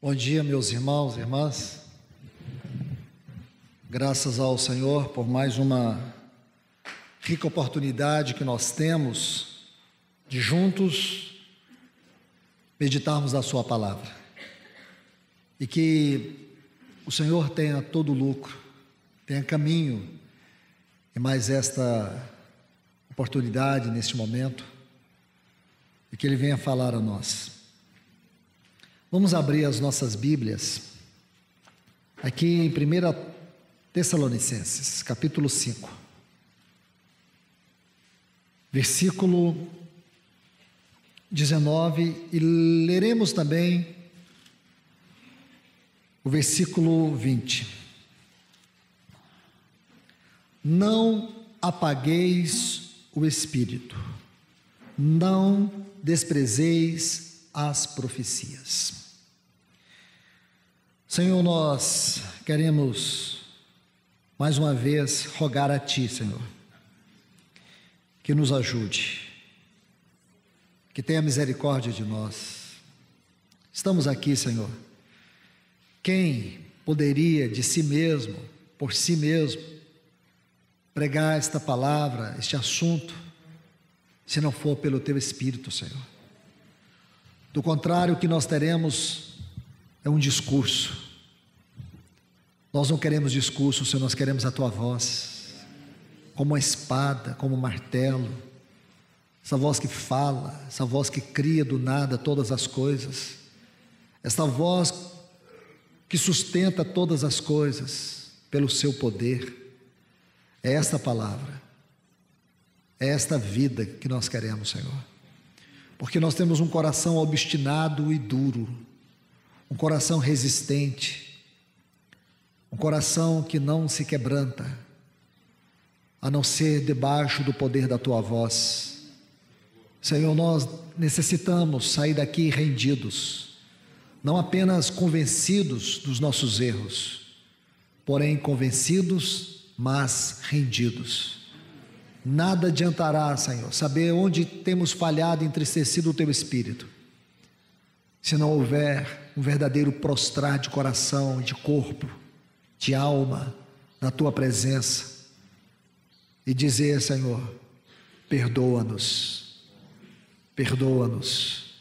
Bom dia, meus irmãos e irmãs. Graças ao Senhor por mais uma rica oportunidade que nós temos de juntos meditarmos a sua palavra. E que o Senhor tenha todo o lucro, tenha caminho em mais esta oportunidade neste momento e que Ele venha falar a nós. Vamos abrir as nossas Bíblias aqui em 1 Tessalonicenses, capítulo 5, versículo 19, e leremos também o versículo 20. Não apagueis o espírito, não desprezeis as profecias. Senhor, nós queremos mais uma vez rogar a Ti, Senhor, que nos ajude, que tenha misericórdia de nós. Estamos aqui, Senhor. Quem poderia de si mesmo, por si mesmo, pregar esta palavra, este assunto, se não for pelo Teu Espírito, Senhor? Do contrário, o que nós teremos é um discurso. Nós não queremos discurso, Senhor, nós queremos a Tua voz, como uma espada, como um martelo, essa voz que fala, essa voz que cria do nada todas as coisas, essa voz que sustenta todas as coisas pelo Seu poder. É esta palavra, é esta vida que nós queremos, Senhor, porque nós temos um coração obstinado e duro, um coração resistente, um coração que não se quebranta, a não ser debaixo do poder da Tua voz. Senhor, nós necessitamos sair daqui rendidos, não apenas convencidos dos nossos erros, porém convencidos, mas rendidos. Nada adiantará, Senhor, saber onde temos falhado e entristecido o Teu Espírito, se não houver um verdadeiro prostrar de coração, de corpo, de alma, na Tua presença, e dizer, Senhor, perdoa-nos, perdoa-nos.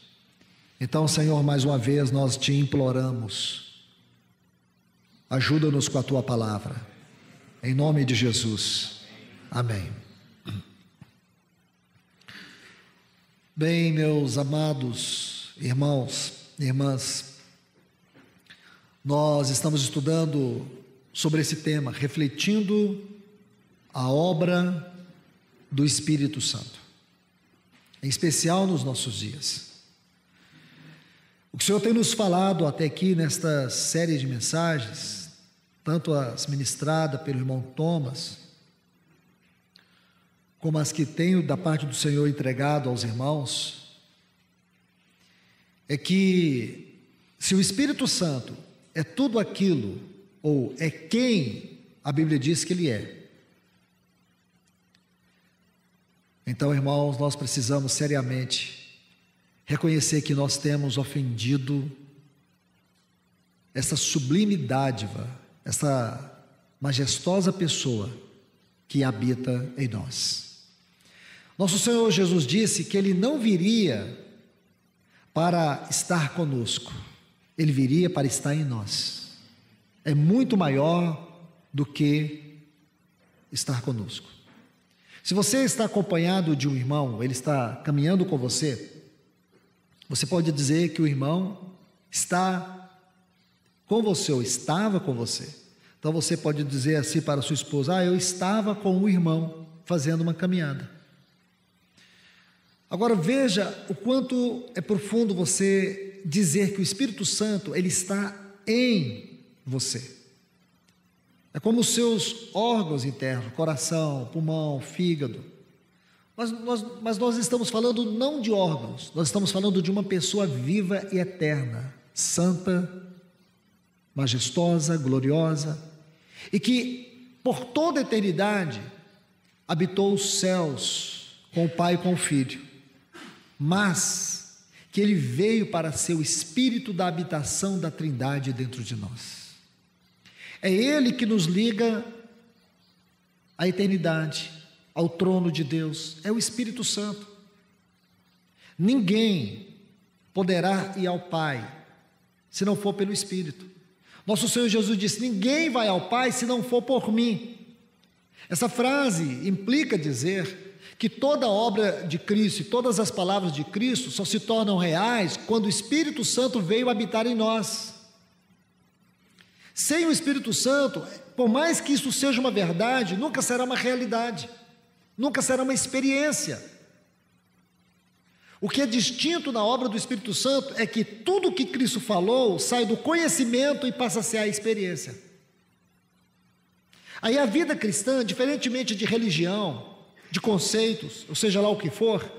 Então, Senhor, mais uma vez nós Te imploramos, ajuda-nos com a Tua palavra, em nome de Jesus, amém. Bem, meus amados irmãos e irmãs, nós estamos estudando sobre esse tema, refletindo a obra do Espírito Santo, em especial nos nossos dias. O que o Senhor tem nos falado até aqui nesta série de mensagens, tanto as ministradas pelo irmão Thomas, como as que tenho da parte do Senhor entregado aos irmãos, é que se o Espírito Santo é tudo aquilo, ou é quem a Bíblia diz que Ele é, então, irmãos, nós precisamos seriamente reconhecer que nós temos ofendido essa sublime dádiva, essa majestosa pessoa que habita em nós. Nosso Senhor Jesus disse que Ele não viria para estar conosco, Ele viria para estar em nós. É muito maior do que estar conosco. Se você está acompanhado de um irmão, ele está caminhando com você, você pode dizer que o irmão está com você ou estava com você. Então você pode dizer assim para a sua esposa: eu estava com o irmão fazendo uma caminhada. Agora veja o quanto é profundo você dizer que o Espírito Santo, ele está em você. É como os seus órgãos internos, coração, pulmão, fígado. Mas nós estamos falando não de órgãos, nós estamos falando de uma pessoa viva e eterna, santa, majestosa, gloriosa, e que por toda a eternidade habitou os céus com o Pai e com o Filho, mas que Ele veio para ser o Espírito da habitação da Trindade dentro de nós. É Ele que nos liga à eternidade, ao trono de Deus, é o Espírito Santo. Ninguém poderá ir ao Pai se não for pelo Espírito. Nosso Senhor Jesus disse: ninguém vai ao Pai se não for por mim. Essa frase implica dizer que toda a obra de Cristo e todas as palavras de Cristo só se tornam reais quando o Espírito Santo veio habitar em nós. Sem o Espírito Santo, por mais que isso seja uma verdade, nunca será uma realidade, nunca será uma experiência. O que é distinto na obra do Espírito Santo é que tudo o que Cristo falou sai do conhecimento e passa a ser a experiência. Aí a vida cristã, diferentemente de religião, de conceitos, ou seja lá o que for,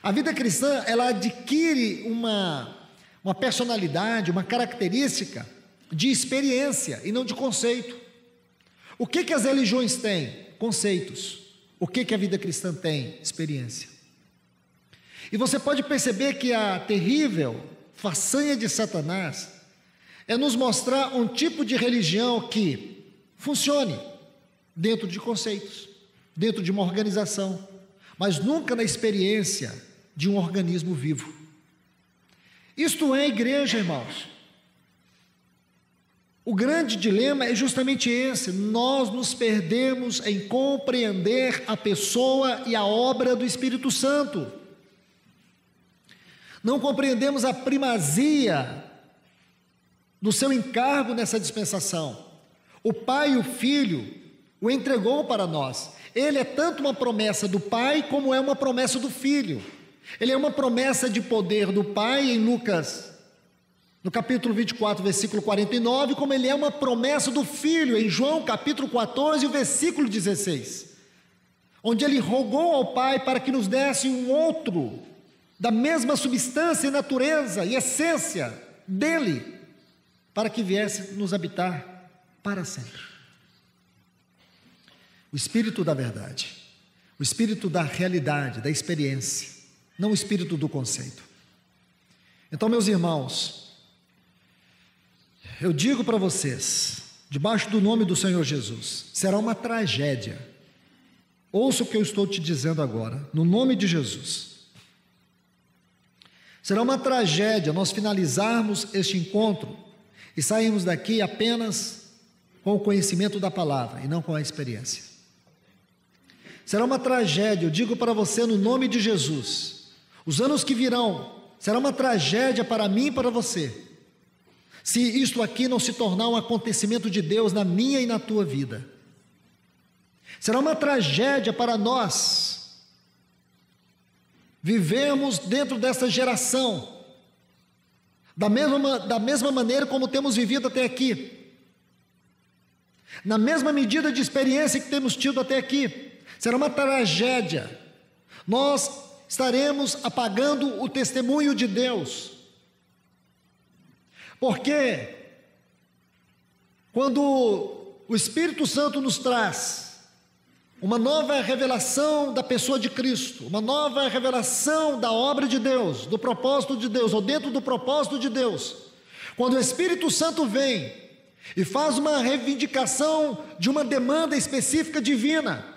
a vida cristã, ela adquire uma personalidade, uma característica de experiência e não de conceito. O que as religiões têm? Conceitos. O que a vida cristã tem? Experiência. E você pode perceber que a terrível façanha de Satanás é nos mostrar um tipo de religião que funcione dentro de conceitos, dentro de uma organização, mas nunca na experiência de um organismo vivo. Isto é, igreja, irmãos. O grande dilema é justamente esse: nós nos perdemos em compreender a pessoa e a obra do Espírito Santo. Não compreendemos a primazia do seu encargo nessa dispensação. O Pai e o Filho o entregou para nós. Ele é tanto uma promessa do Pai como é uma promessa do Filho. Ele é uma promessa de poder do Pai em Lucas, no capítulo 24, versículo 49, como ele é uma promessa do Filho em João, capítulo 14, versículo 16, onde ele rogou ao Pai para que nos desse um outro, da mesma substância e natureza e essência dele, para que viesse nos habitar para sempre. O Espírito da verdade, o Espírito da realidade, da experiência, não o Espírito do conceito. Então, meus irmãos, eu digo para vocês, debaixo do nome do Senhor Jesus, será uma tragédia. Ouça o que eu estou te dizendo agora, no nome de Jesus. Será uma tragédia nós finalizarmos este encontro e sairmos daqui apenas com o conhecimento da palavra e não com a experiência. Será uma tragédia, eu digo para você no nome de Jesus, os anos que virão, será uma tragédia para mim e para você, se isto aqui não se tornar um acontecimento de Deus na minha e na tua vida. Será uma tragédia para nós vivemos dentro dessa geração, da mesma maneira como temos vivido até aqui, na mesma medida de experiência que temos tido até aqui. Será uma tragédia. Nós estaremos apagando o testemunho de Deus, porque quando o Espírito Santo nos traz uma nova revelação da pessoa de Cristo, uma nova revelação da obra de Deus, do propósito de Deus, ou dentro do propósito de Deus, quando o Espírito Santo vem e faz uma reivindicação de uma demanda específica divina,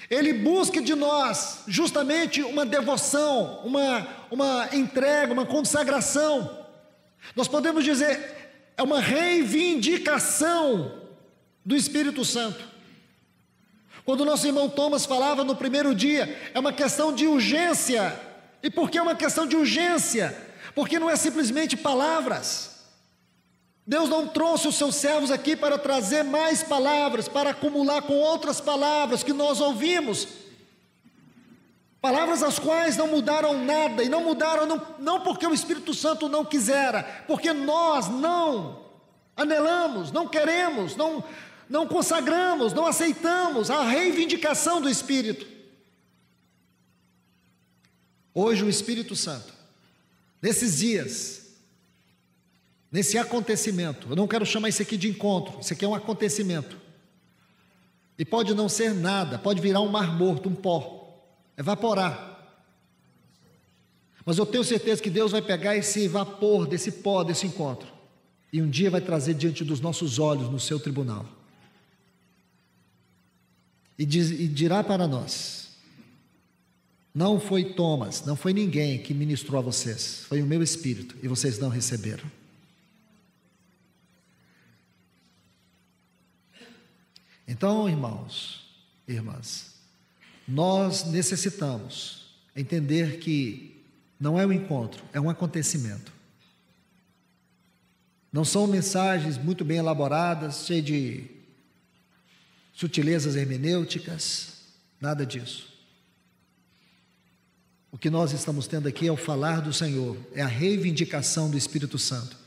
ele busca de nós justamente uma devoção, uma entrega, uma consagração. Nós podemos dizer, é uma reivindicação do Espírito Santo. Quando o nosso irmão Thomas falava no primeiro dia, é uma questão de urgência. E por que é uma questão de urgência? Porque não é simplesmente palavras. Deus não trouxe os seus servos aqui para trazer mais palavras, para acumular com outras palavras que nós ouvimos. Palavras as quais não mudaram nada, e não mudaram não porque o Espírito Santo não quisera, porque nós não anelamos, não queremos, não consagramos, não aceitamos a reivindicação do Espírito. Hoje o Espírito Santo, nesses dias, nesse acontecimento, eu não quero chamar isso aqui de encontro, isso aqui é um acontecimento, e pode não ser nada, pode virar um mar morto, um pó, evaporar, Mas eu tenho certeza que Deus vai pegar esse vapor, desse pó, desse encontro, e um dia vai trazer diante dos nossos olhos no seu tribunal. E dirá para nós: não foi Thomas, não foi ninguém que ministrou a vocês, foi o meu Espírito, e vocês não receberam. Então, irmãos e irmãs, nós necessitamos entender que não é um encontro, é um acontecimento. Não são mensagens muito bem elaboradas, cheias de sutilezas hermenêuticas, nada disso. O que nós estamos tendo aqui é o falar do Senhor, é a reivindicação do Espírito Santo.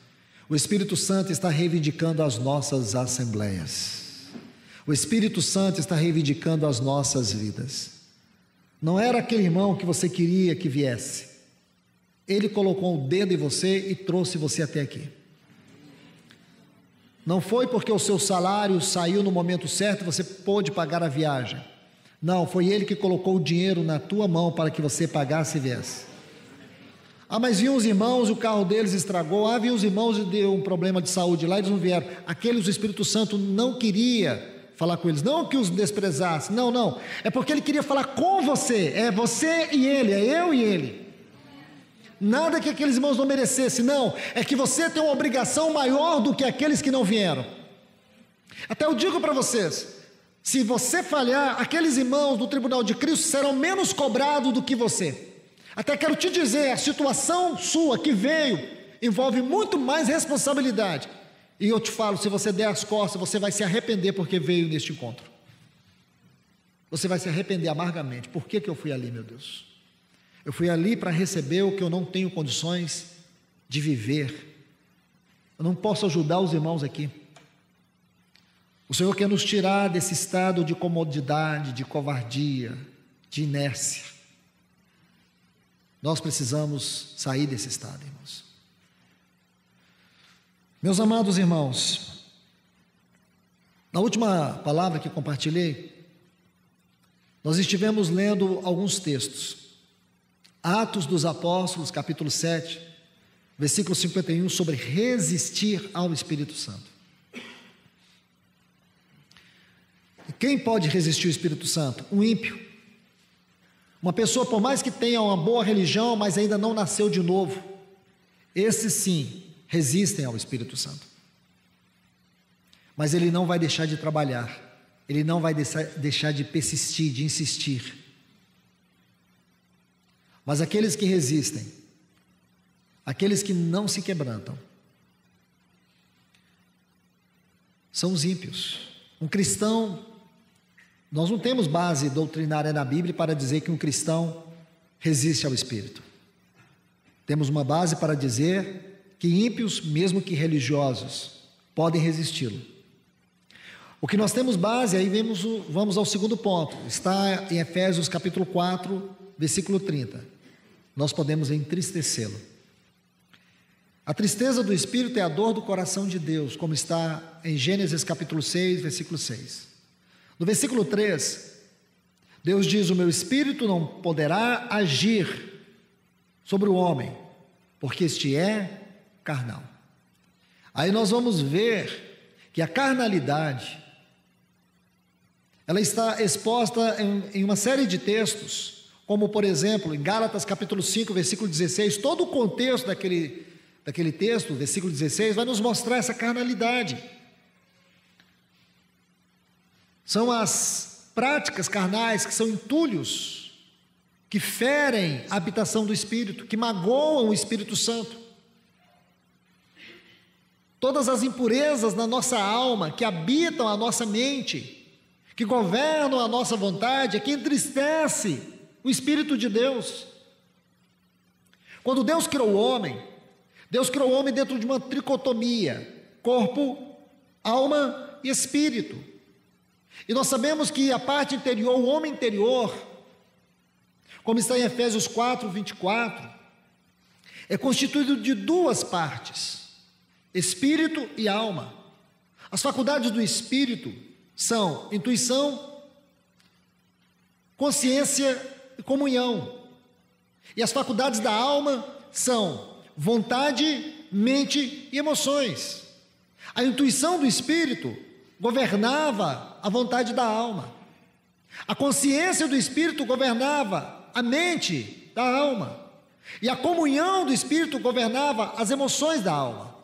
O Espírito Santo está reivindicando as nossas assembleias. O Espírito Santo está reivindicando as nossas vidas. Não era aquele irmão que você queria que viesse. Ele colocou o dedo em você e trouxe você até aqui. Não foi porque o seu salário saiu no momento certo e você pôde pagar a viagem. Não, foi Ele que colocou o dinheiro na tua mão para que você pagasse e viesse. Ah, mas vinham os irmãos e o carro deles estragou. Ah, vinham os irmãos e deu um problema de saúde lá, eles não vieram. Aqueles o Espírito Santo não queria falar com eles, não que os desprezasse, não, é porque Ele queria falar com você, é você e Ele, é eu e Ele. Nada que aqueles irmãos não merecessem, não, é que você tem uma obrigação maior do que aqueles que não vieram. Até eu digo para vocês, se você falhar, aqueles irmãos do tribunal de Cristo serão menos cobrados do que você. Até quero te dizer, a situação sua que veio envolve muito mais responsabilidade. E eu te falo, se você der as costas, você vai se arrepender porque veio neste encontro. Você vai se arrepender amargamente. Por que eu fui ali, meu Deus? Eu fui ali para receber o que eu não tenho condições de viver. Eu não posso ajudar os irmãos aqui. O Senhor quer nos tirar desse estado de comodidade, de covardia, de inércia. Nós precisamos sair desse estado, irmãos. Meus amados irmãos, na última palavra que compartilhei, nós estivemos lendo alguns textos. Atos dos Apóstolos, capítulo 7, versículo 51, sobre resistir ao Espírito Santo. Quem pode resistir ao Espírito Santo? Um ímpio. Uma pessoa, por mais que tenha uma boa religião, mas ainda não nasceu de novo. Esses sim, resistem ao Espírito Santo. Mas ele não vai deixar de trabalhar. Ele não vai deixar de persistir, de insistir. Mas aqueles que resistem, aqueles que não se quebrantam, são os ímpios. Um cristão, nós não temos base doutrinária na Bíblia para dizer que um cristão resiste ao Espírito. Temos uma base para dizer que ímpios, mesmo que religiosos, podem resisti-lo. O que nós temos base, aí vamos ao segundo ponto, está em Efésios capítulo 4, versículo 30. Nós podemos entristecê-lo. A tristeza do Espírito é a dor do coração de Deus, como está em Gênesis capítulo 6, versículo 6. No versículo 3, Deus diz: o meu Espírito não poderá agir sobre o homem, porque este é carnal. Aí nós vamos ver que a carnalidade, ela está exposta em uma série de textos, como por exemplo, em Gálatas capítulo 5, versículo 16, todo o contexto daquele texto, versículo 16, vai nos mostrar essa carnalidade. São as práticas carnais que são entulhos, que ferem a habitação do Espírito, que magoam o Espírito Santo. Todas as impurezas na nossa alma, que habitam a nossa mente, que governam a nossa vontade, é que entristece o Espírito de Deus. Quando Deus criou o homem dentro de uma tricotomia: corpo, alma e espírito. E nós sabemos que a parte interior, o homem interior, como está em Efésios 4, 24, é constituído de duas partes: espírito e alma. As faculdades do espírito são intuição, consciência e comunhão. E as faculdades da alma são vontade, mente e emoções. A intuição do espírito governava a vontade da alma. A consciência do espírito governava a mente da alma. E a comunhão do espírito governava as emoções da alma.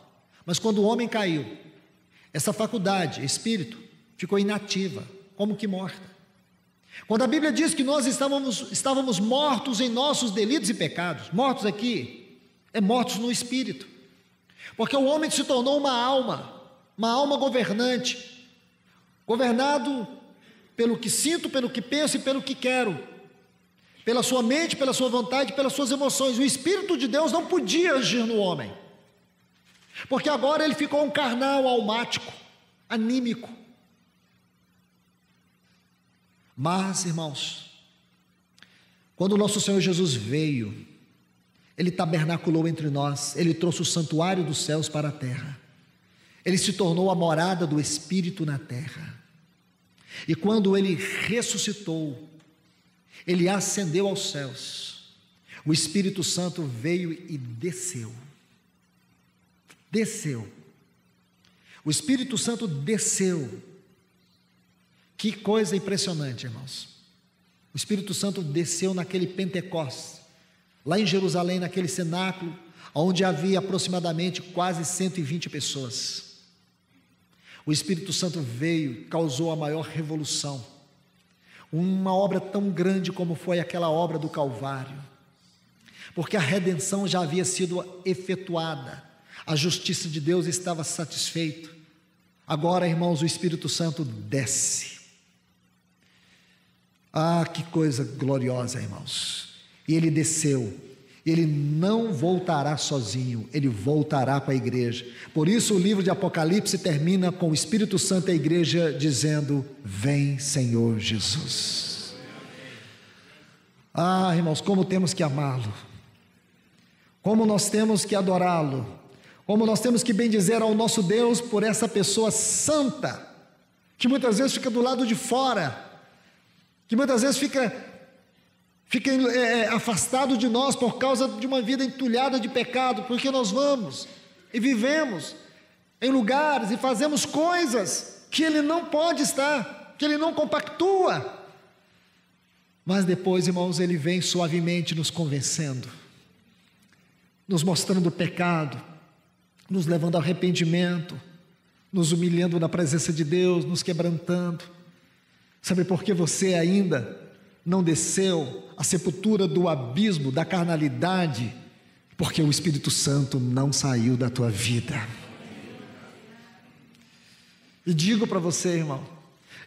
Mas quando o homem caiu, essa faculdade, espírito, ficou inativa, como que morta. Quando a Bíblia diz que nós estávamos mortos em nossos delitos e pecados, mortos aqui, é mortos no espírito. Porque o homem se tornou uma alma governante, governado pelo que sinto, pelo que penso e pelo que quero, pela sua mente, pela sua vontade, pelas suas emoções. O Espírito de Deus não podia agir no homem, porque agora ele ficou um carnal almático, anímico. Mas, irmãos, quando o nosso Senhor Jesus veio, Ele tabernaculou entre nós, Ele trouxe o santuário dos céus para a terra, Ele se tornou a morada do Espírito na terra, e quando Ele ressuscitou, Ele ascendeu aos céus, o Espírito Santo veio e desceu, o Espírito Santo desceu. Que coisa impressionante, irmãos. O Espírito Santo desceu naquele Pentecostes, lá em Jerusalém, naquele cenáculo, onde havia aproximadamente quase 120 pessoas. O Espírito Santo veio e causou a maior revolução, uma obra tão grande como foi aquela obra do Calvário, porque a redenção já havia sido efetuada, a justiça de Deus estava satisfeita. Agora, irmãos, o Espírito Santo desce. Ah, que coisa gloriosa, irmãos. E ele desceu, ele não voltará sozinho, ele voltará para a igreja. Por isso o livro de Apocalipse termina com o Espírito Santo e a igreja dizendo: vem, Senhor Jesus. Ah, irmãos, como temos que amá-lo, como nós temos que adorá-lo, como nós temos que bendizer ao nosso Deus por essa pessoa santa, que muitas vezes fica do lado de fora, que muitas vezes fica afastado de nós por causa de uma vida entulhada de pecado, porque nós vamos e vivemos em lugares e fazemos coisas que Ele não pode estar, que Ele não compactua, mas depois, irmãos, Ele vem suavemente nos convencendo, nos mostrando o pecado, nos levando ao arrependimento, nos humilhando na presença de Deus, nos quebrantando. Sabe por que você ainda não desceu à sepultura do abismo da carnalidade? Porque o Espírito Santo não saiu da tua vida. E digo para você, irmão,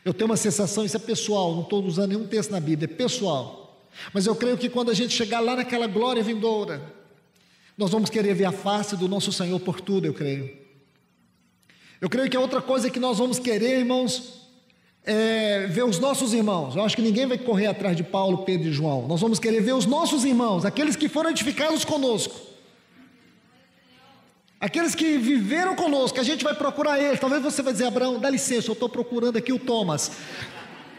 eu tenho uma sensação, isso é pessoal, não estou usando nenhum texto na Bíblia, é pessoal, mas eu creio que quando a gente chegar lá naquela glória vindoura, nós vamos querer ver a face do nosso Senhor por tudo, eu creio que a outra coisa que nós vamos querer, irmãos, ver os nossos irmãos. Eu acho que ninguém vai correr atrás de Paulo, Pedro e João. Nós vamos querer ver os nossos irmãos, aqueles que foram edificados conosco, aqueles que viveram conosco. A gente vai procurar eles. Talvez você vai dizer: Abraão, dá licença, eu estou procurando aqui o Thomas.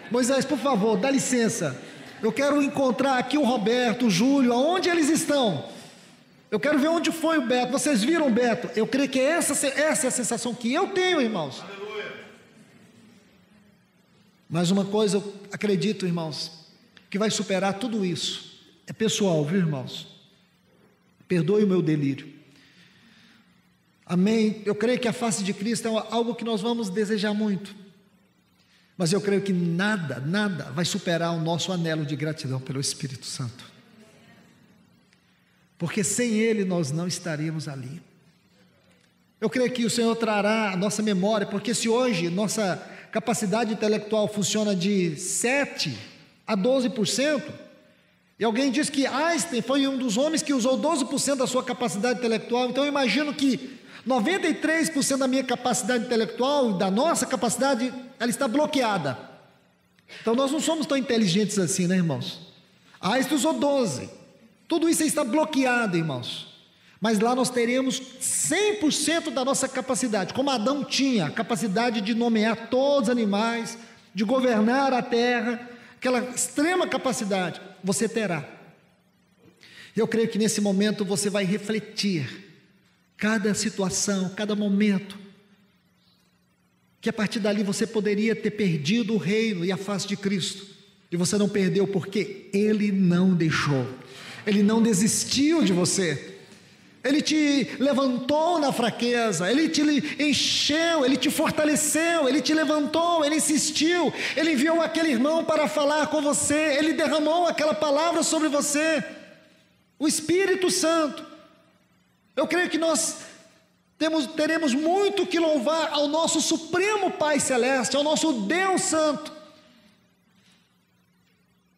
Moisés, por favor, dá licença, eu quero encontrar aqui o Roberto, o Júlio, aonde eles estão. Eu quero ver onde foi o Beto. Vocês viram o Beto? Eu creio que essa é a sensação que eu tenho, irmãos. Mas uma coisa eu acredito, irmãos, que vai superar tudo isso, é pessoal, viu, irmãos? Perdoe o meu delírio. Amém? Eu creio que a face de Cristo é algo que nós vamos desejar muito, mas eu creio que nada vai superar o nosso anelo de gratidão pelo Espírito Santo, porque sem Ele nós não estaríamos ali. Eu creio que o Senhor trará a nossa memória, porque se hoje nossa capacidade intelectual funciona de 7 a 12%, e alguém diz que Einstein foi um dos homens que usou 12% da sua capacidade intelectual, então eu imagino que 93% da minha capacidade intelectual e da nossa capacidade, ela está bloqueada. Então nós não somos tão inteligentes assim, né, irmãos? Einstein usou 12%, tudo isso está bloqueado, irmãos. Mas lá nós teremos 100% da nossa capacidade, como Adão tinha a capacidade de nomear todos os animais, de governar a terra, aquela extrema capacidade, você terá. Eu creio que nesse momento você vai refletir cada situação, cada momento, que a partir dali você poderia ter perdido o reino e a face de Cristo, e você não perdeu porque Ele não deixou, Ele não desistiu de você. Ele te levantou na fraqueza, Ele te encheu, Ele te fortaleceu, Ele te levantou, Ele insistiu, Ele enviou aquele irmão para falar com você, Ele derramou aquela palavra sobre você, o Espírito Santo. Eu creio que nós teremos muito que louvar ao nosso Supremo Pai Celeste, ao nosso Deus Santo.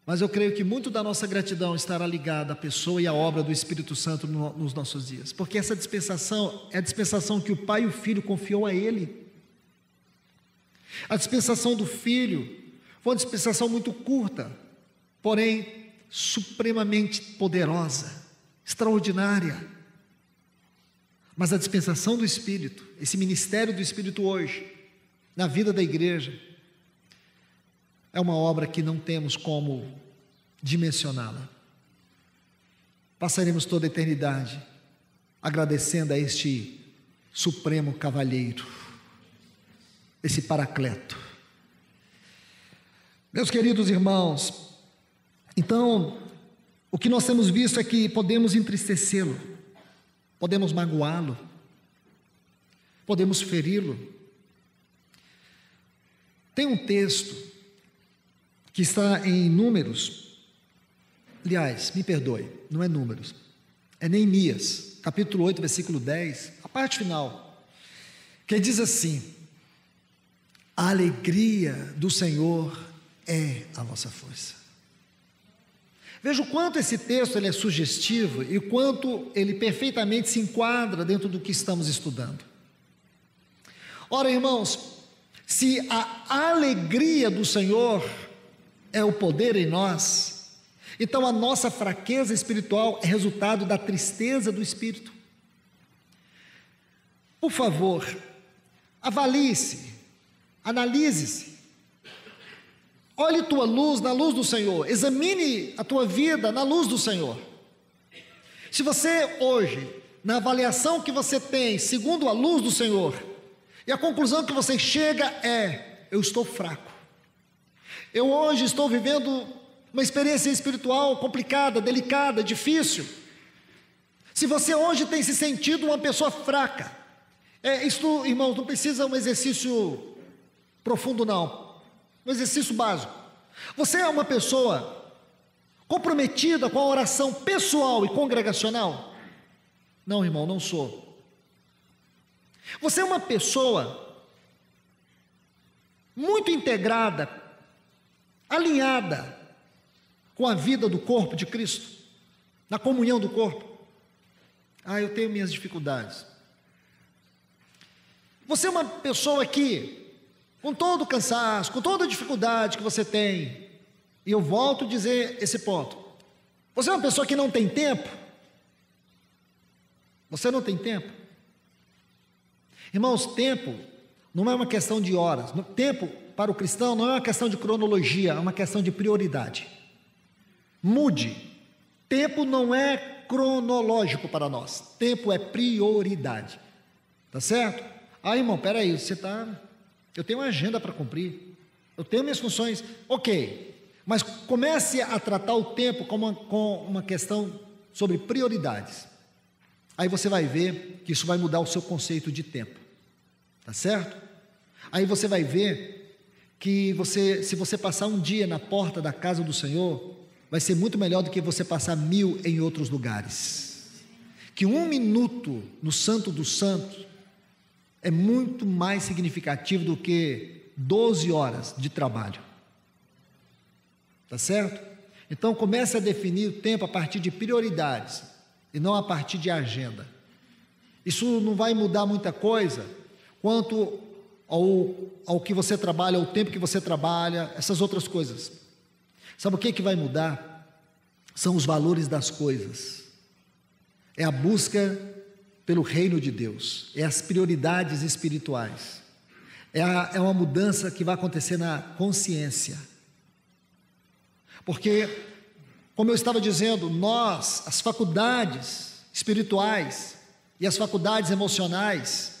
Mas eu creio que muito da nossa gratidão estará ligada à pessoa e à obra do Espírito Santo nos nossos dias, porque essa dispensação é a dispensação que o Pai e o Filho confiou a Ele. A dispensação do Filho foi uma dispensação muito curta, porém supremamente poderosa, extraordinária. Mas a dispensação do Espírito, esse ministério do Espírito hoje, na vida da igreja, é uma obra que não temos como dimensioná-la. Passaremos toda a eternidade agradecendo a este supremo cavalheiro, esse paracleto. Meus queridos irmãos, então, o que nós temos visto é que podemos entristecê-lo, podemos magoá-lo, podemos feri-lo. Tem um texto que está em Números, aliás, me perdoe, não é Números, é Neemias, capítulo 8, versículo 10, a parte final, que diz assim: a alegria do Senhor é a nossa força. Veja o quanto esse texto ele é sugestivo e o quanto ele perfeitamente se enquadra dentro do que estamos estudando. Ora, irmãos, se a alegria do Senhor é o poder em nós, então a nossa fraqueza espiritual é resultado da tristeza do espírito. Por favor, avalie-se, analise-se, olhe tua luz na luz do Senhor, examine a tua vida na luz do Senhor. Se você hoje, na avaliação que você tem, segundo a luz do Senhor, e a conclusão que você chega é: eu estou fraco, eu hoje estou vivendo uma experiência espiritual complicada, delicada, difícil. Se você hoje tem se sentido uma pessoa fraca, isto, irmãos, não precisa um exercício profundo não, um exercício básico. Você é uma pessoa comprometida com a oração pessoal e congregacional? Não, irmão, não sou. Você é uma pessoa muito integrada, alinhada com a vida do corpo de Cristo, na comunhão do corpo? Eu tenho minhas dificuldades. Você é uma pessoa que, com todo o cansaço, com toda a dificuldade que você tem, e eu volto a dizer esse ponto, você é uma pessoa que não tem tempo? Você não tem tempo? Irmãos, tempo não é uma questão de horas. Tempo para o cristão não é uma questão de cronologia, é uma questão de prioridade. Mude. Tempo não é cronológico para nós. Tempo é prioridade. Tá certo? Irmão, peraí, eu tenho uma agenda para cumprir, eu tenho minhas funções, ok, mas comece a tratar o tempo como uma questão sobre prioridades. Aí você vai ver que isso vai mudar o seu conceito de tempo, tá certo? Aí você vai ver que se você passar um dia na porta da casa do Senhor, vai ser muito melhor do que você passar 1000 em outros lugares. Que 1 minuto no Santo dos Santos é muito mais significativo do que 12 horas de trabalho. Tá certo? Então comece a definir o tempo a partir de prioridades e não a partir de agenda. Isso não vai mudar muita coisa quanto ao que você trabalha, ao tempo que você trabalha, essas outras coisas. Sabe o que vai mudar? São os valores das coisas. É a busca pelo reino de Deus, é as prioridades espirituais, é uma mudança que vai acontecer na consciência, porque Como eu estava dizendo, nós, as faculdades espirituais e as faculdades emocionais,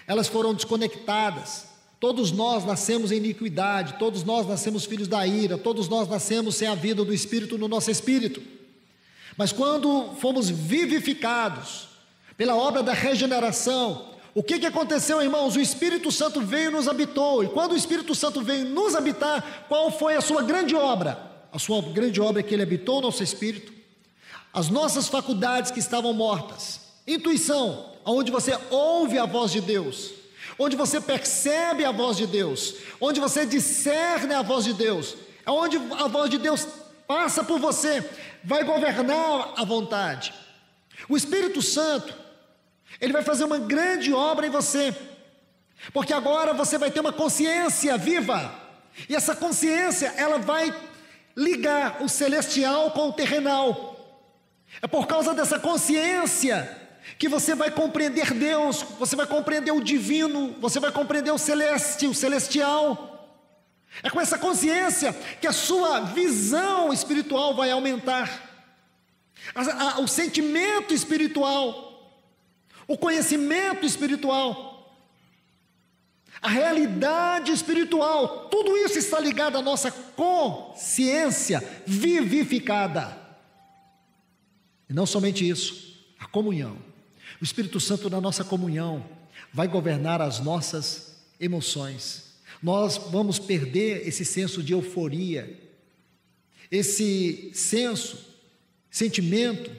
elas foram desconectadas. Todos nós nascemos em iniquidade, todos nós nascemos filhos da ira, todos nós nascemos sem a vida do Espírito no nosso espírito. Mas quando fomos vivificados pela obra da regeneração, o que aconteceu, irmãos? O Espírito Santo veio e nos habitou. E quando o Espírito Santo veio nos habitar, qual foi a sua grande obra? A sua grande obra é que ele habitou o nosso espírito. As nossas faculdades que estavam mortas, intuição, onde você ouve a voz de Deus, onde você percebe a voz de Deus, onde você discerne a voz de Deus, é onde a voz de Deus passa por você, vai governar a vontade. O Espírito Santo, ele vai fazer uma grande obra em você, porque agora você vai ter uma consciência viva, e essa consciência, ela vai ligar o celestial com o terrenal. É por causa dessa consciência que você vai compreender Deus, você vai compreender o divino, você vai compreender o celeste, o celestial. É com essa consciência que a sua visão espiritual vai aumentar, o sentimento espiritual, o conhecimento espiritual, a realidade espiritual, tudo isso está ligado à nossa consciência vivificada. E não somente isso, a comunhão. O Espírito Santo na nossa comunhão vai governar as nossas emoções. Nós vamos perder esse senso de euforia, esse sentimento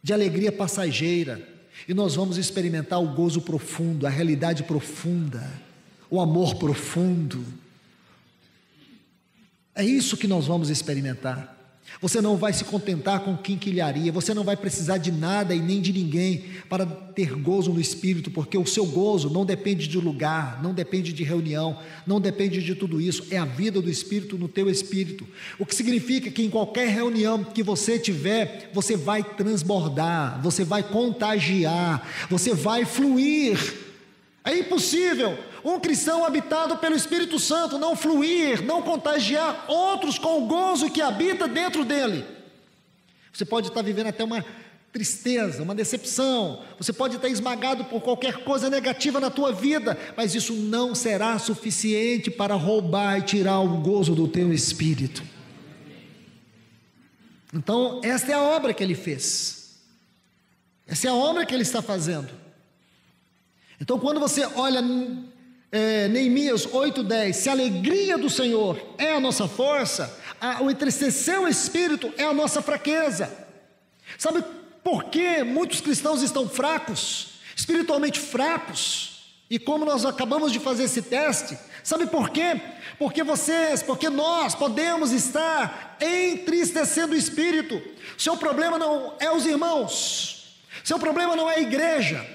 de alegria passageira, e nós vamos experimentar o gozo profundo, a realidade profunda, o amor profundo. É isso que nós vamos experimentar. Você não vai se contentar com quinquilharia, você não vai precisar de nada e nem de ninguém para ter gozo no Espírito, porque o seu gozo não depende de lugar, não depende de reunião, não depende de tudo isso, é a vida do Espírito no teu espírito, o que significa que em qualquer reunião que você tiver, você vai transbordar, você vai contagiar, você vai fluir. É impossível um cristão habitado pelo Espírito Santo não fluir, não contagiar outros com o gozo que habita dentro dele. Você pode estar vivendo até uma tristeza, uma decepção, você pode estar esmagado por qualquer coisa negativa na tua vida, mas isso não será suficiente para roubar e tirar o gozo do teu espírito. Então, esta é a obra que ele fez, essa é a obra que ele está fazendo. Então, quando você olha Neemias 8:10, se a alegria do Senhor é a nossa força, o entristecer o espírito é a nossa fraqueza. Sabe por que muitos cristãos estão fracos, espiritualmente fracos? E como nós acabamos de fazer esse teste, sabe por quê? Porque nós podemos estar entristecendo o espírito. Seu problema não é os irmãos, seu problema não é a igreja,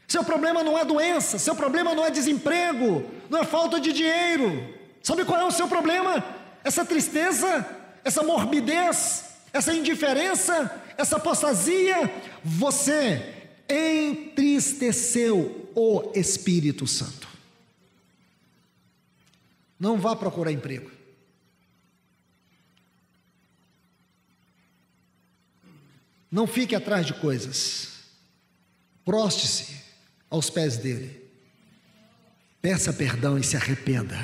seu problema não é doença, seu problema não é desemprego, não é falta de dinheiro. Sabe qual é o seu problema? Essa tristeza, essa morbidez, essa indiferença, essa apostasia. Você entristeceu o Espírito Santo. Não vá procurar emprego. Não fique atrás de coisas. Proste-se aos pés dele, peça perdão e se arrependa,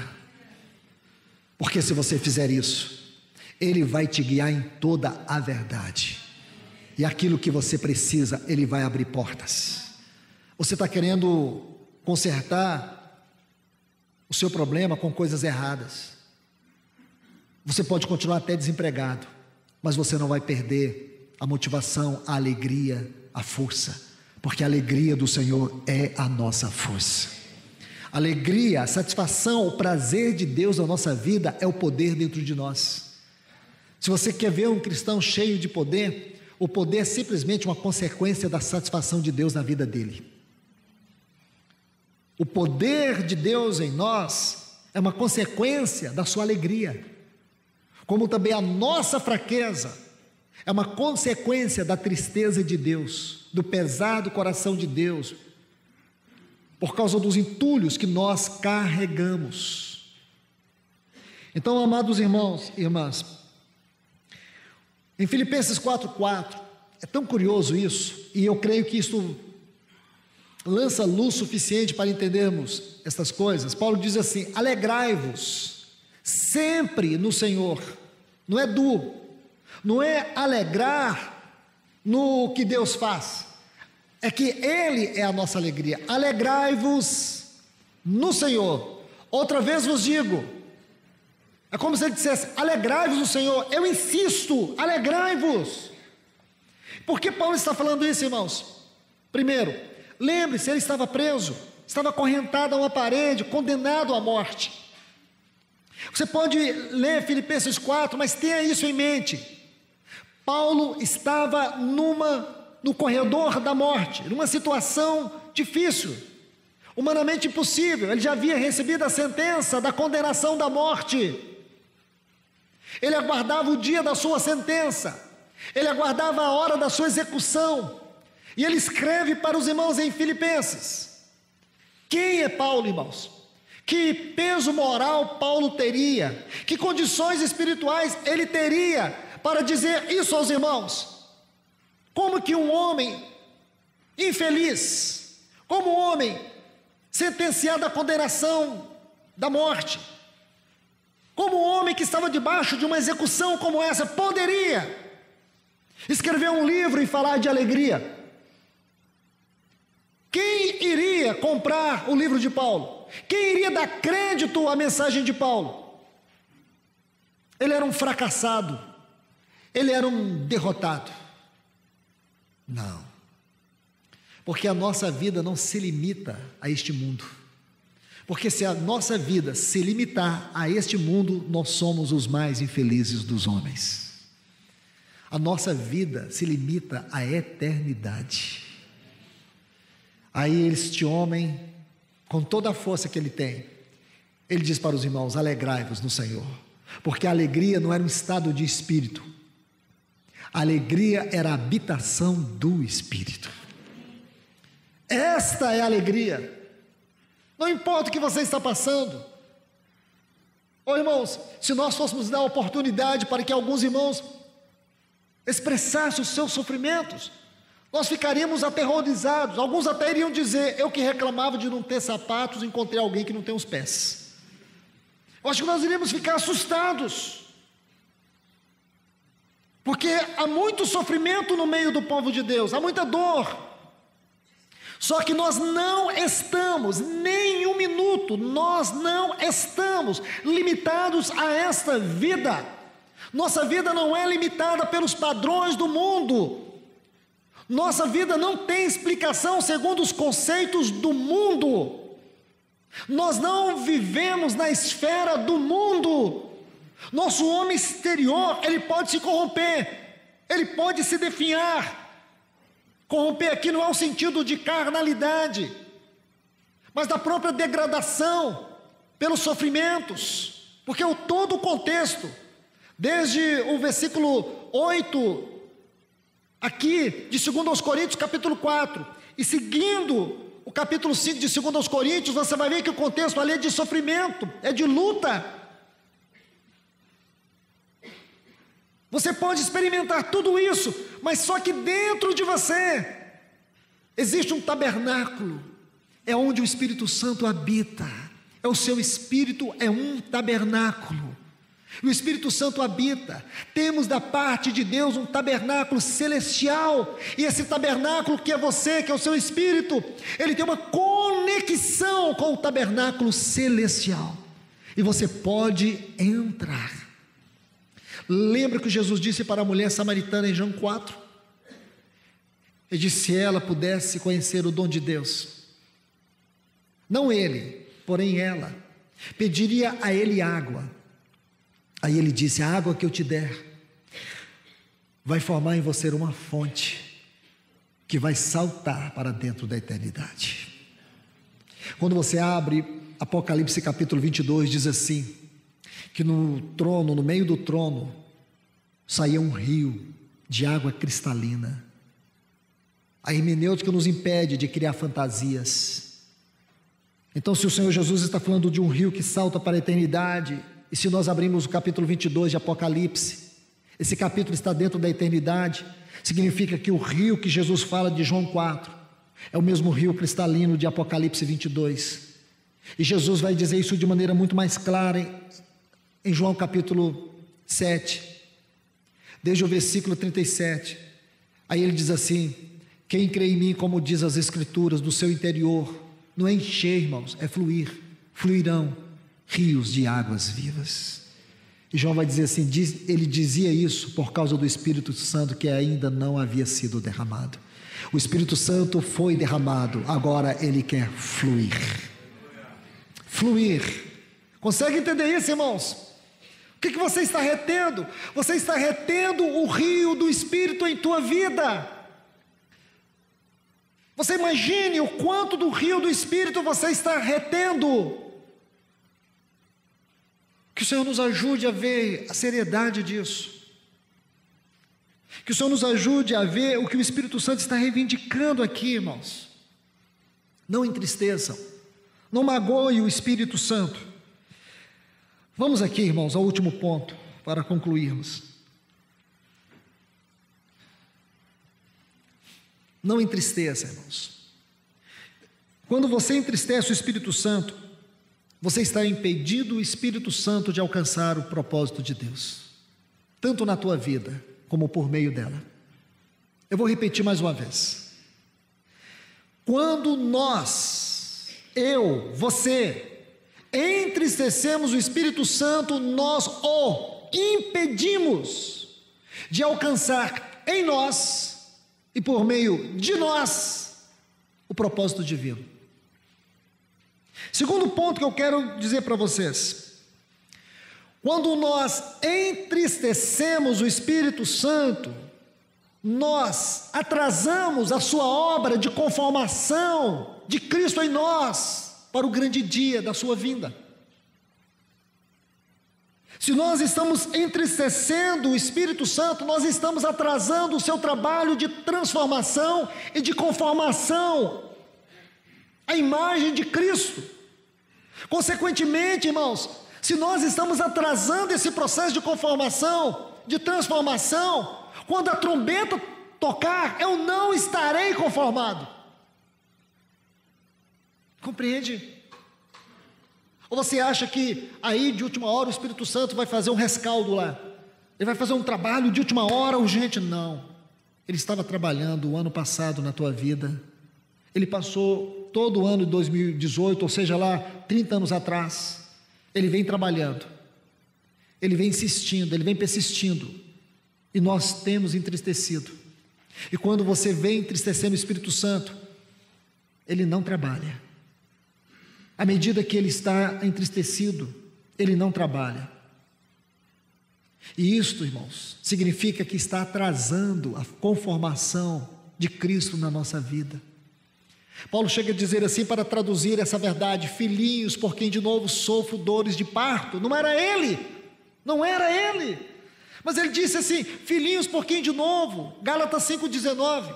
porque se você fizer isso, ele vai te guiar em toda a verdade, e aquilo que você precisa, ele vai abrir portas. Você está querendo consertar o seu problema com coisas erradas, você pode continuar até desempregado, mas você não vai perder a motivação, a alegria, a força, porque a alegria do Senhor é a nossa força. A alegria, a satisfação, o prazer de Deus na nossa vida é o poder dentro de nós. Se você quer ver um cristão cheio de poder, o poder é simplesmente uma consequência da satisfação de Deus na vida dele. O poder de Deus em nós é uma consequência da sua alegria, como também a nossa fraqueza é uma consequência da tristeza de Deus, do pesar do coração de Deus, por causa dos entulhos que nós carregamos. Então, amados irmãos e irmãs, Em Filipenses 4:4, é tão curioso isso, e eu creio que isso lança luz suficiente para entendermos estas coisas. Paulo diz assim: alegrai-vos sempre no Senhor. Não é não é alegrar no que Deus faz, é que Ele é a nossa alegria. Alegrai-vos no Senhor. Outra vez vos digo, é como se ele dissesse: alegrai-vos no Senhor. Eu insisto, alegrai-vos. Por que Paulo está falando isso, irmãos? Primeiro, lembre-se, ele estava preso, estava acorrentado a uma parede, condenado à morte. Você pode ler Filipenses 4, mas tenha isso em mente. Paulo estava no corredor da morte, numa situação difícil, humanamente impossível. Ele já havia recebido a sentença da condenação da morte. Ele aguardava o dia da sua sentença, ele aguardava a hora da sua execução. E ele escreve para os irmãos em Filipenses. Quem é Paulo, irmãos? Que peso moral Paulo teria? Que condições espirituais ele teria para dizer isso aos irmãos? Como que um homem infeliz, como um homem sentenciado à condenação da morte, como um homem que estava debaixo de uma execução como essa, poderia escrever um livro e falar de alegria? Quem iria comprar o livro de Paulo? Quem iria dar crédito à mensagem de Paulo? Ele era um fracassado, ele era um derrotado. Não, porque a nossa vida não se limita a este mundo. Porque se a nossa vida se limitar a este mundo, nós somos os mais infelizes dos homens. A nossa vida se limita à eternidade. Aí este homem, com toda a força que ele tem, ele diz para os irmãos: alegrai-vos no Senhor. Porque a alegria não era um estado de espírito, a alegria era a habitação do Espírito. Esta é a alegria. Não importa o que você está passando. Ô irmãos, se nós fôssemos dar oportunidade para que alguns irmãos expressassem os seus sofrimentos, nós ficaríamos aterrorizados. Alguns até iriam dizer: eu que reclamava de não ter sapatos, encontrei alguém que não tem os pés. Eu acho que nós iríamos ficar assustados, porque há muito sofrimento no meio do povo de Deus, há muita dor. Só que nós não estamos, nem um minuto, nós não estamos limitados a esta vida. Nossa vida não é limitada pelos padrões do mundo. Nossa vida não tem explicação segundo os conceitos do mundo. Nós não vivemos na esfera do mundo. Nosso homem exterior, ele pode se corromper, ele pode se definhar. Corromper aqui não é o sentido de carnalidade, mas da própria degradação pelos sofrimentos, porque todo o contexto, desde o versículo 8, aqui de 2 Coríntios capítulo 4, e seguindo o capítulo 5 de 2 Coríntios, você vai ver que o contexto ali é de sofrimento, é de luta. Você pode experimentar tudo isso, mas só que dentro de você existe um tabernáculo, é onde o Espírito Santo habita. É o seu espírito, é um tabernáculo. O Espírito Santo habita. Temos da parte de Deus um tabernáculo celestial, e esse tabernáculo que é você, que é o seu espírito, ele tem uma conexão com o tabernáculo celestial, e você pode entrar. Lembra que Jesus disse para a mulher samaritana em João 4? Ele disse: se ela pudesse conhecer o dom de Deus, não ele, porém ela, pediria a ele água. Aí ele disse: a água que eu te der vai formar em você uma fonte que vai saltar para dentro da eternidade. Quando você abre Apocalipse capítulo 22, diz assim, que no trono, no meio do trono, saía um rio de água cristalina. A hermenêutica nos impede de criar fantasias. Então, se o Senhor Jesus está falando de um rio que salta para a eternidade, e se nós abrimos o capítulo 22 de Apocalipse, Esse capítulo está dentro da eternidade. Significa que o rio que Jesus fala de João 4 é o mesmo rio cristalino de Apocalipse 22. E Jesus vai dizer isso de maneira muito mais clara em João capítulo 7, desde o versículo 37. Aí ele diz assim: quem crê em mim, como diz as Escrituras, do seu interior, não é encher, irmãos, é fluir, fluirão rios de águas vivas. E João vai dizer assim, ele dizia isso por causa do Espírito Santo que ainda não havia sido derramado. O Espírito Santo foi derramado, agora ele quer fluir. Fluir. Consegue entender isso, irmãos? O que você está retendo? Você está retendo o rio do Espírito em tua vida. Você imagine o quanto do rio do Espírito você está retendo. Que o Senhor nos ajude a ver a seriedade disso. Que o Senhor nos ajude a ver o que o Espírito Santo está reivindicando aqui, irmãos. Não entristeçam, não magoem o Espírito Santo. Vamos aqui, irmãos, ao último ponto, para concluirmos. Não entristeça, irmãos. Quando você entristece o Espírito Santo, você está impedindo o Espírito Santo de alcançar o propósito de Deus, tanto na tua vida, como por meio dela. Eu vou repetir mais uma vez. Quando nós, eu, você, entristecemos o Espírito Santo, nós o impedimos de alcançar em nós e por meio de nós o propósito divino. Segundo ponto que eu quero dizer para vocês: quando nós entristecemos o Espírito Santo, nós atrasamos a sua obra de conformação de Cristo em nós para o grande dia da sua vinda. Se nós estamos entristecendo o Espírito Santo, nós estamos atrasando o seu trabalho de transformação e de conformação à imagem de Cristo. Consequentemente, irmãos, se nós estamos atrasando esse processo de conformação, de transformação, quando a trombeta tocar, eu não estarei conformado. Compreende? Ou você acha que aí de última hora o Espírito Santo vai fazer um rescaldo lá? Ele vai fazer um trabalho de última hora urgente? Não. Ele estava trabalhando o ano passado na tua vida. Ele passou todo o ano de 2018, ou seja lá, 30 anos atrás. Ele vem trabalhando. Ele vem insistindo, ele vem persistindo. E nós temos entristecido. E quando você vem entristecendo o Espírito Santo, ele não trabalha. À medida que ele está entristecido, ele não trabalha. E isto, irmãos, significa que está atrasando a conformação de Cristo na nossa vida. Paulo chega a dizer assim, para traduzir essa verdade: filhinhos, por quem de novo sofro dores de parto. Não era ele, mas ele disse assim: filhinhos, por quem de novo, Gálatas 4:19,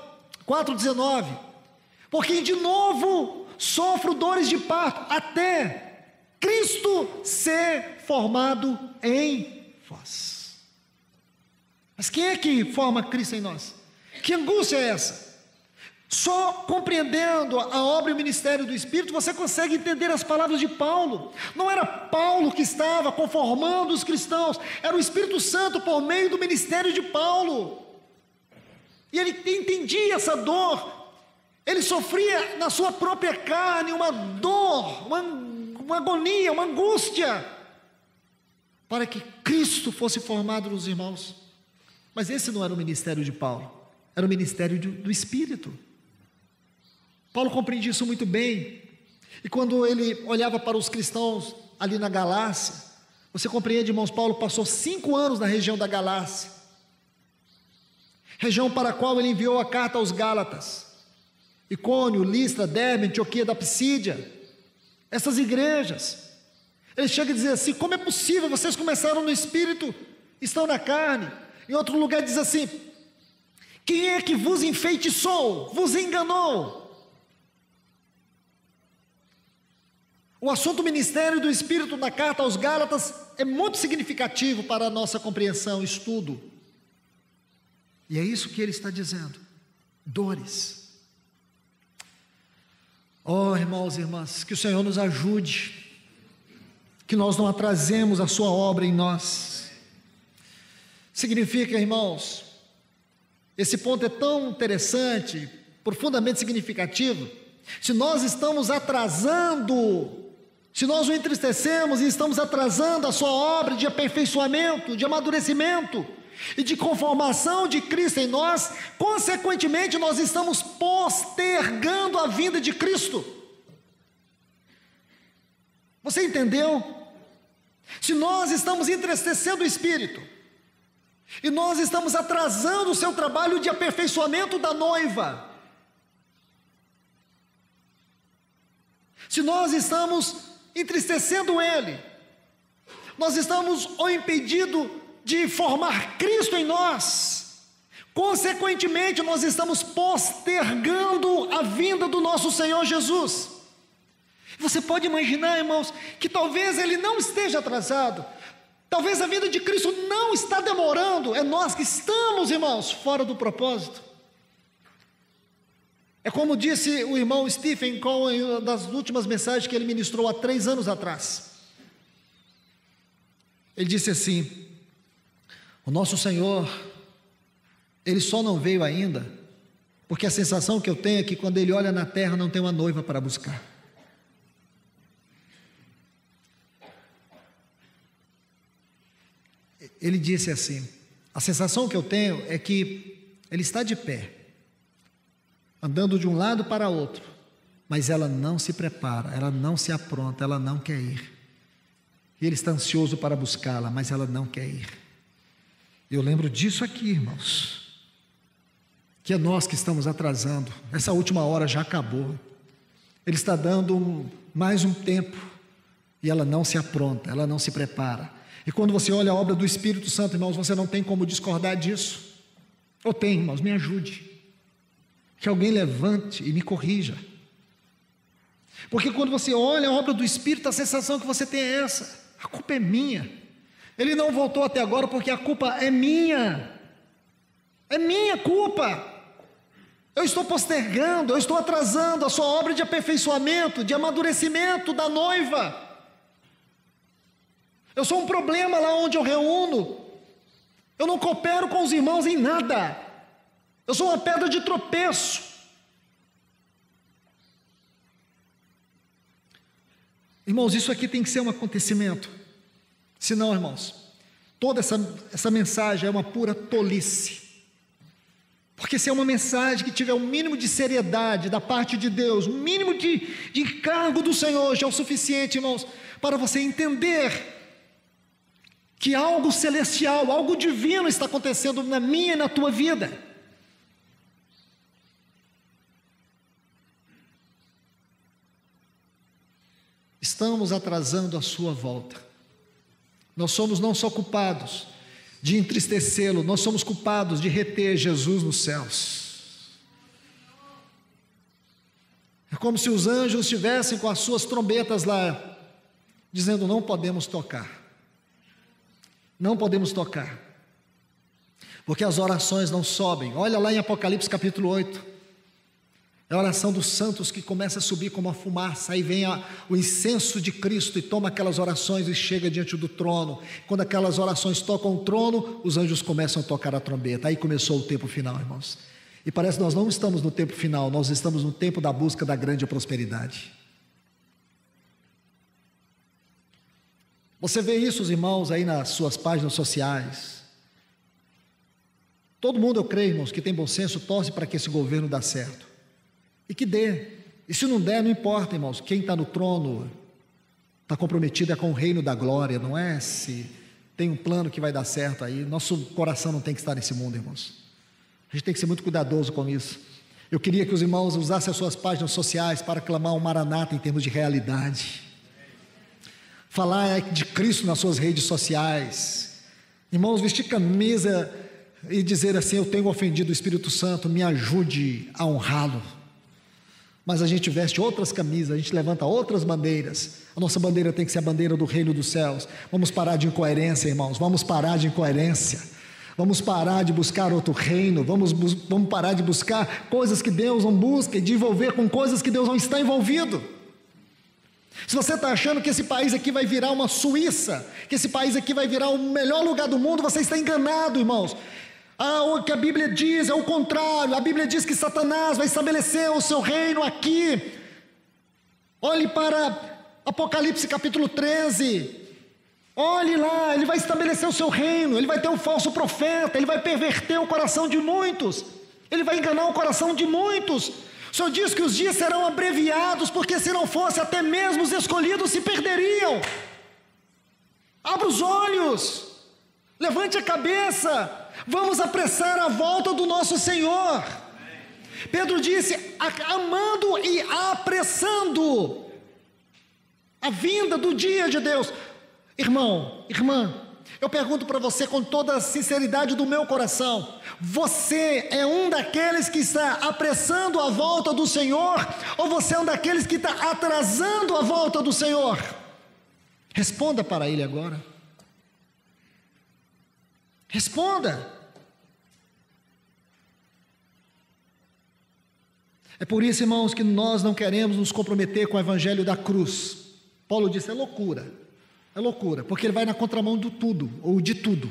por quem de novo sofro dores de parto, até Cristo ser formado em vós. Mas quem é que forma Cristo em nós? Que angústia é essa? Só compreendendo a obra e o ministério do Espírito você consegue entender as palavras de Paulo. Não era Paulo que estava conformando os cristãos, era o Espírito Santo por meio do ministério de Paulo. E ele entendia essa dor, ele sofria na sua própria carne uma dor, uma agonia, uma angústia, para que Cristo fosse formado nos irmãos. Mas esse não era o ministério de Paulo, era o ministério do Espírito. Paulo compreendia isso muito bem, e quando ele olhava para os cristãos ali na Galácia, você compreende, irmãos, Paulo passou 5 anos na região da Galácia, região para a qual ele enviou a carta aos Gálatas, Icônio, Listra, Derbe, Antioquia da Pisídia, essas igrejas. Ele chega a dizer assim: como é possível, vocês começaram no Espírito, estão na carne. Em outro lugar diz assim: quem é que vos enfeitiçou, vos enganou? O assunto ministério do Espírito na carta aos Gálatas é muito significativo para a nossa compreensão e estudo E é isso que ele está dizendo: dores. Oh, irmãos e irmãs, que o Senhor nos ajude, que nós não atrasemos a sua obra em nós. Significa, irmãos, esse ponto é tão interessante, profundamente significativo. Se nós estamos atrasando, se nós o entristecemos e estamos atrasando a sua obra de aperfeiçoamento, de amadurecimento e de conformação de Cristo em nós, consequentemente nós estamos postergando a vinda de Cristo. Você entendeu? Se nós estamos entristecendo o Espírito e nós estamos atrasando o seu trabalho de aperfeiçoamento da noiva, se nós estamos entristecendo Ele, nós estamos o impedindo de formar Cristo em nós, consequentemente nós estamos postergando a vinda do nosso Senhor Jesus. Você pode imaginar, irmãos, que talvez Ele não esteja atrasado, talvez a vinda de Cristo não está demorando, é nós que estamos, irmãos, fora do propósito. É como disse o irmão Stephen Cole em uma das últimas mensagens que ele ministrou há 3 anos atrás. Ele disse assim: o nosso Senhor, Ele só não veio ainda, porque a sensação que eu tenho é que quando Ele olha na terra não tem uma noiva para buscar. Ele disse assim: a sensação que eu tenho é que Ele está de pé, andando de um lado para outro, mas ela não se prepara, ela não se apronta, ela não quer ir. E Ele está ansioso para buscá-la, mas ela não quer ir. Eu lembro disso aqui, irmãos, que é nós que estamos atrasando. Essa última hora já acabou. Ele está dando mais um tempo e ela não se apronta, ela não se prepara. E quando você olha a obra do Espírito Santo, irmãos, você não tem como discordar disso. Ou tem, irmãos, me ajude. Que alguém levante e me corrija. Porque quando você olha a obra do Espírito, a sensação que você tem é essa: a culpa é minha. Ele não voltou até agora porque a culpa é minha. É minha culpa. Eu estou postergando, eu estou atrasando a sua obra de aperfeiçoamento, de amadurecimento da noiva. Eu sou um problema lá onde eu reúno. Eu não coopero com os irmãos em nada. Eu sou uma pedra de tropeço. Irmãos, isso aqui tem que ser um acontecimento. Senão, irmãos, toda essa mensagem é uma pura tolice. Porque se é uma mensagem que tiver um mínimo de seriedade da parte de Deus, um mínimo de encargo do Senhor, já é o suficiente, irmãos, para você entender que algo celestial, algo divino está acontecendo na minha e na tua vida. Estamos atrasando a sua volta. Nós somos não só culpados de entristecê-lo, nós somos culpados de reter Jesus nos céus. É como se os anjos estivessem com as suas trombetas lá, dizendo: não podemos tocar. Não podemos tocar, porque as orações não sobem. Olha lá em Apocalipse capítulo 8, é a oração dos santos que começa a subir como uma fumaça, aí vem o incenso de Cristo e toma aquelas orações e chega diante do trono. Quando aquelas orações tocam o trono, os anjos começam a tocar a trombeta. Aí começou o tempo final, irmãos. E parece que nós não estamos no tempo final, nós estamos no tempo da busca da grande prosperidade. Você vê isso, os irmãos, aí nas suas páginas sociais. Todo mundo, eu creio, irmãos, que tem bom senso, torce para que esse governo dê certo. E que dê. E se não der, não importa, irmãos. Quem está no trono está comprometido é com o reino da glória, não é se tem um plano que vai dar certo aí. Nosso coração não tem que estar nesse mundo, irmãos. A gente tem que ser muito cuidadoso com isso. Eu queria que os irmãos usassem as suas páginas sociais para clamar um maranata em termos de realidade. Falar de Cristo nas suas redes sociais. Irmãos, vestir camisa e dizer assim: eu tenho ofendido o Espírito Santo, me ajude a honrá-lo. Mas a gente veste outras camisas, a gente levanta outras bandeiras. A nossa bandeira tem que ser a bandeira do reino dos céus. Vamos parar de incoerência, irmãos, vamos parar de incoerência. Vamos parar de buscar outro reino, vamos parar de buscar coisas que Deus não busca e de envolver com coisas que Deus não está envolvido. Se você está achando que esse país aqui vai virar uma Suíça, que esse país aqui vai virar o melhor lugar do mundo, você está enganado, irmãos. O que a Bíblia diz é o contrário. A Bíblia diz que Satanás vai estabelecer o seu reino aqui. Olhe para Apocalipse capítulo 13. Olhe lá, ele vai estabelecer o seu reino, ele vai ter um falso profeta, ele vai perverter o coração de muitos, ele vai enganar o coração de muitos. O Senhor diz que os dias serão abreviados, porque se não fosse, até mesmo os escolhidos se perderiam. Abra os olhos, levante a cabeça, vamos apressar a volta do nosso Senhor. Pedro disse, amando e apressando a vinda do dia de Deus. Irmão, irmã, eu pergunto para você com toda a sinceridade do meu coração, você é um daqueles que está apressando a volta do Senhor, ou você é um daqueles que está atrasando a volta do Senhor? Responda para Ele agora. Responda. É por isso, irmãos, que nós não queremos nos comprometer com o evangelho da cruz. Paulo disse, é loucura, porque ele vai na contramão do tudo, ou de tudo.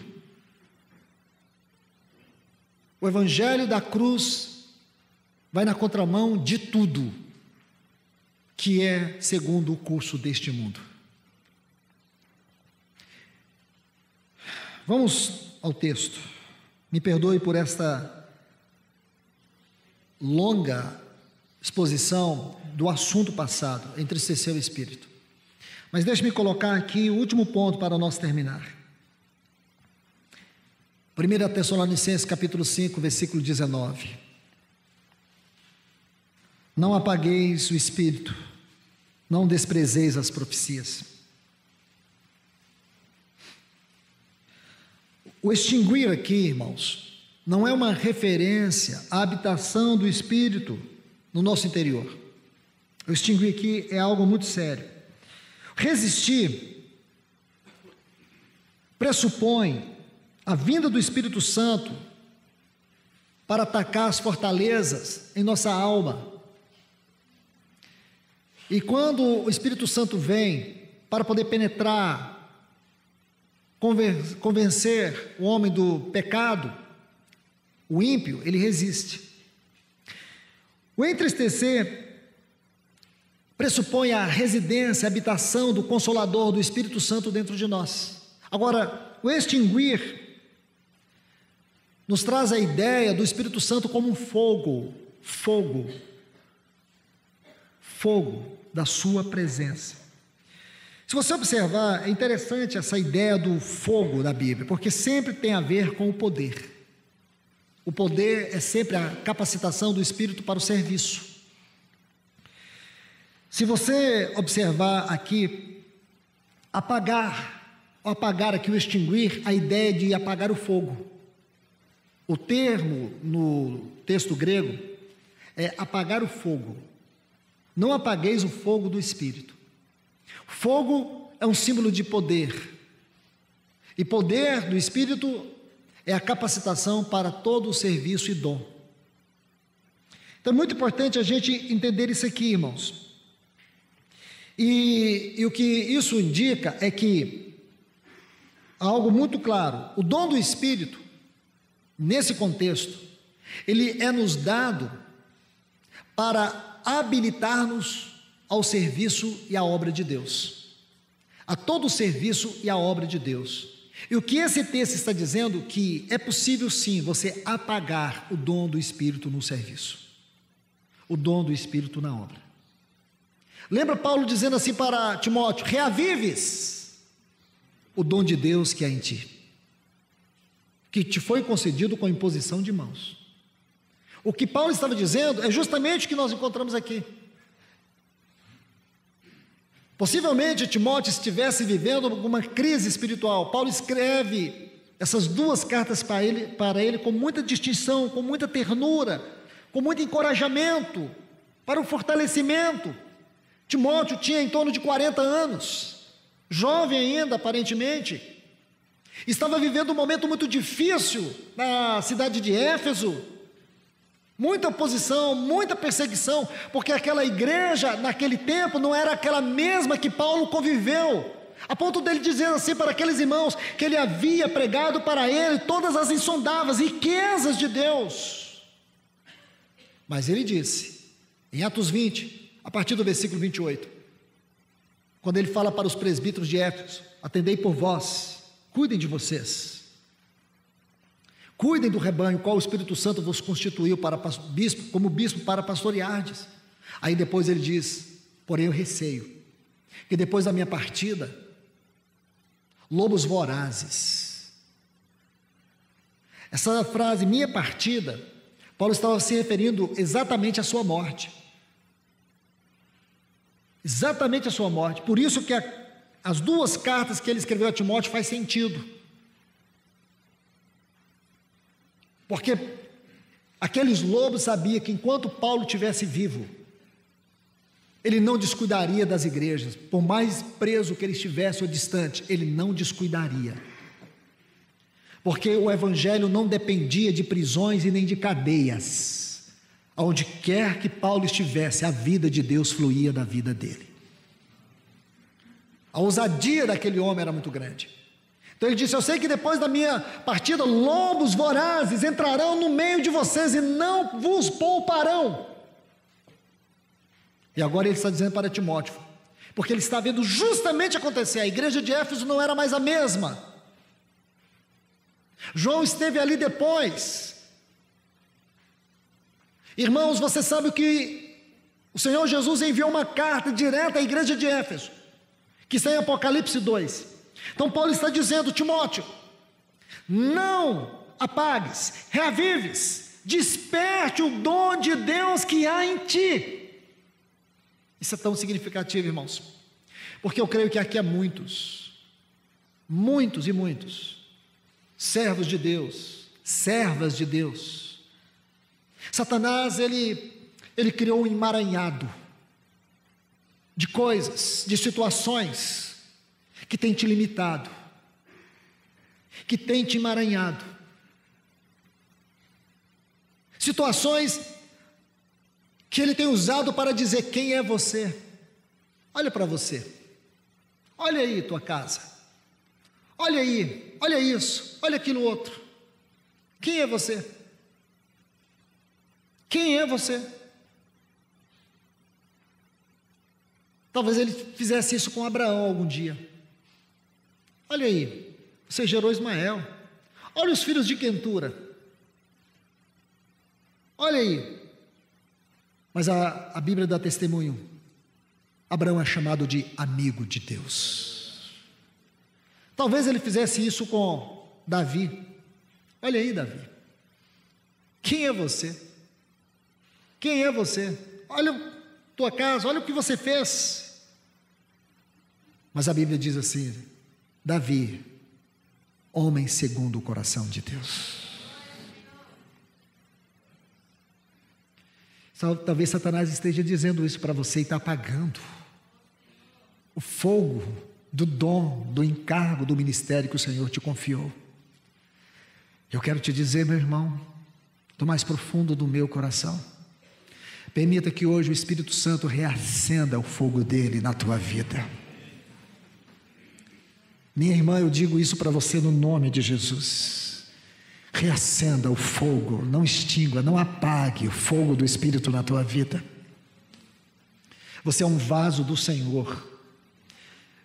O evangelho da cruz vai na contramão de tudo, que é segundo o curso deste mundo. Vamos ao texto. Me perdoe por esta longa exposição do assunto passado, entristeceu o espírito. Mas deixe-me colocar aqui o último ponto para nós terminar. 1 Tessalonicenses capítulo 5, versículo 19. Não apagueis o espírito, não desprezeis as profecias. O extinguir aqui, irmãos, não é uma referência à habitação do espírito no nosso interior. O extinguir aqui é algo muito sério. Resistir pressupõe a vinda do Espírito Santo para atacar as fortalezas em nossa alma. E quando o Espírito Santo vem para poder penetrar, convencer o homem do pecado, o ímpio, ele resiste. O entristecer pressupõe a residência, a habitação do Consolador, do Espírito Santo dentro de nós. Agora, o extinguir nos traz a ideia do Espírito Santo como um fogo da sua presença. Se você observar, é interessante essa ideia do fogo da Bíblia, porque sempre tem a ver com o poder. O poder é sempre a capacitação do Espírito para o serviço. Se você observar aqui, apagar aqui o extinguir, a ideia de apagar o fogo. O termo no texto grego é apagar o fogo. Não apagueis o fogo do Espírito. Fogo é um símbolo de poder. E poder do Espírito é a capacitação para todo o serviço e dom. Então é muito importante a gente entender isso aqui, irmãos. E o que isso indica é que há algo muito claro. O dom do Espírito, nesse contexto, ele é nos dado para habilitar-nos ao serviço e à obra de Deus. A todo o serviço e à obra de Deus. E o que esse texto está dizendo? Que é possível sim você apagar o dom do Espírito no serviço. O dom do Espírito na obra. Lembra Paulo dizendo assim para Timóteo: reavives o dom de Deus que há em ti, que te foi concedido com imposição de mãos. O que Paulo estava dizendo é justamente o que nós encontramos aqui. Possivelmente Timóteo estivesse vivendo alguma crise espiritual. Paulo escreve essas duas cartas para ele com muita distinção, com muita ternura, com muito encorajamento, para o fortalecimento. Timóteo tinha em torno de 40 anos, jovem ainda aparentemente, Estava vivendo um momento muito difícil na cidade de Éfeso, muita oposição, muita perseguição, porque aquela igreja naquele tempo não era aquela mesma que Paulo conviveu, a ponto dele dizer assim para aqueles irmãos, que ele havia pregado para ele todas as insondáveis riquezas de Deus. Mas ele disse, em Atos 20, a partir do versículo 28, quando ele fala para os presbíteros de Éfeso: atendei por vós, cuidem de vocês, cuidem do rebanho, qual o Espírito Santo vos constituiu para bispo, como bispo para pastoreardes. Aí depois ele diz: porém eu receio que depois da minha partida, lobos vorazes. Essa frase, minha partida, Paulo estava se referindo exatamente à sua morte. Exatamente à sua morte. Por isso que as duas cartas que ele escreveu a Timóteo faz sentido. Porque aqueles lobos sabiam que enquanto Paulo estivesse vivo, ele não descuidaria das igrejas. Por mais preso que ele estivesse ou distante, ele não descuidaria. Porque o evangelho não dependia de prisões e nem de cadeias. Aonde quer que Paulo estivesse, a vida de Deus fluía da vida dele. A ousadia daquele homem era muito grande. Então ele disse: eu sei que depois da minha partida, lobos vorazes entrarão no meio de vocês e não vos pouparão. E agora ele está dizendo para Timóteo, porque ele está vendo justamente acontecer. A igreja de Éfeso não era mais a mesma. João esteve ali depois. Irmãos, você sabe que o Senhor Jesus enviou uma carta direta à igreja de Éfeso, que está em Apocalipse 2. Então Paulo está dizendo: Timóteo, não apagues, reavives, desperte o dom de Deus que há em ti. Isso é tão significativo, irmãos, porque eu creio que aqui há muitos servos de Deus, servas de Deus. Satanás, ele criou um emaranhado de coisas, de situações que tem te limitado, que tem te emaranhado, situações que ele tem usado para dizer quem é você. Olha para você, olha aí tua casa, olha aí, olha isso, olha aquilo outro. Quem é você? Quem é você? Talvez ele fizesse isso com Abraão algum dia. Olha aí, você gerou Ismael. Olha os filhos de Quentura. Olha aí. Mas a Bíblia dá testemunho. Abraão é chamado de amigo de Deus. Talvez ele fizesse isso com Davi. Olha aí, Davi. Quem é você? Quem é você? Olha a tua casa, olha o que você fez. Mas a Bíblia diz assim: Davi, homem segundo o coração de Deus. Talvez Satanás esteja dizendo isso para você e está apagando o fogo do dom, do encargo, do ministério que o Senhor te confiou. Eu quero te dizer, meu irmão, do mais profundo do meu coração, permita que hoje o Espírito Santo reacenda o fogo dele na tua vida. Minha irmã, eu digo isso para você no nome de Jesus. Reacenda o fogo, não extingua, não apague o fogo do Espírito na tua vida. Você é um vaso do Senhor.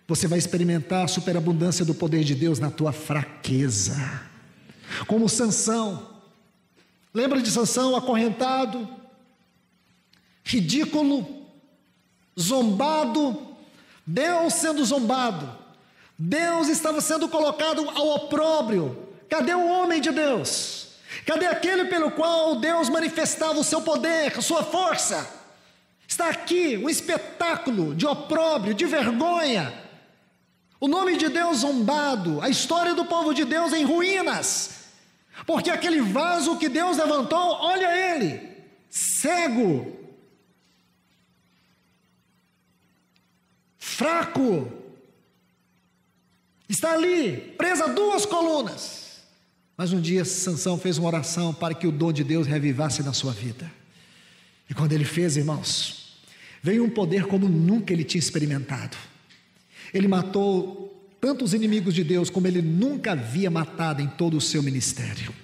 Você vai experimentar a superabundância do poder de Deus na tua fraqueza. Como Sansão. Lembra de Sansão acorrentado, ridículo, zombado, Deus sendo zombado, Deus estava sendo colocado ao opróbrio. Cadê o homem de Deus? Cadê aquele pelo qual Deus manifestava o seu poder, a sua força? Está aqui um espetáculo de opróbrio, de vergonha, o nome de Deus zombado, a história do povo de Deus em ruínas, porque aquele vaso que Deus levantou, olha ele, cego, fraco, Está ali, presa a 2 colunas. Mas um dia Sansão fez uma oração para que o dom de Deus reavivasse na sua vida. E quando ele fez, irmãos, veio um poder como nunca ele tinha experimentado. Ele matou tantos inimigos de Deus como ele nunca havia matado em todo o seu ministério.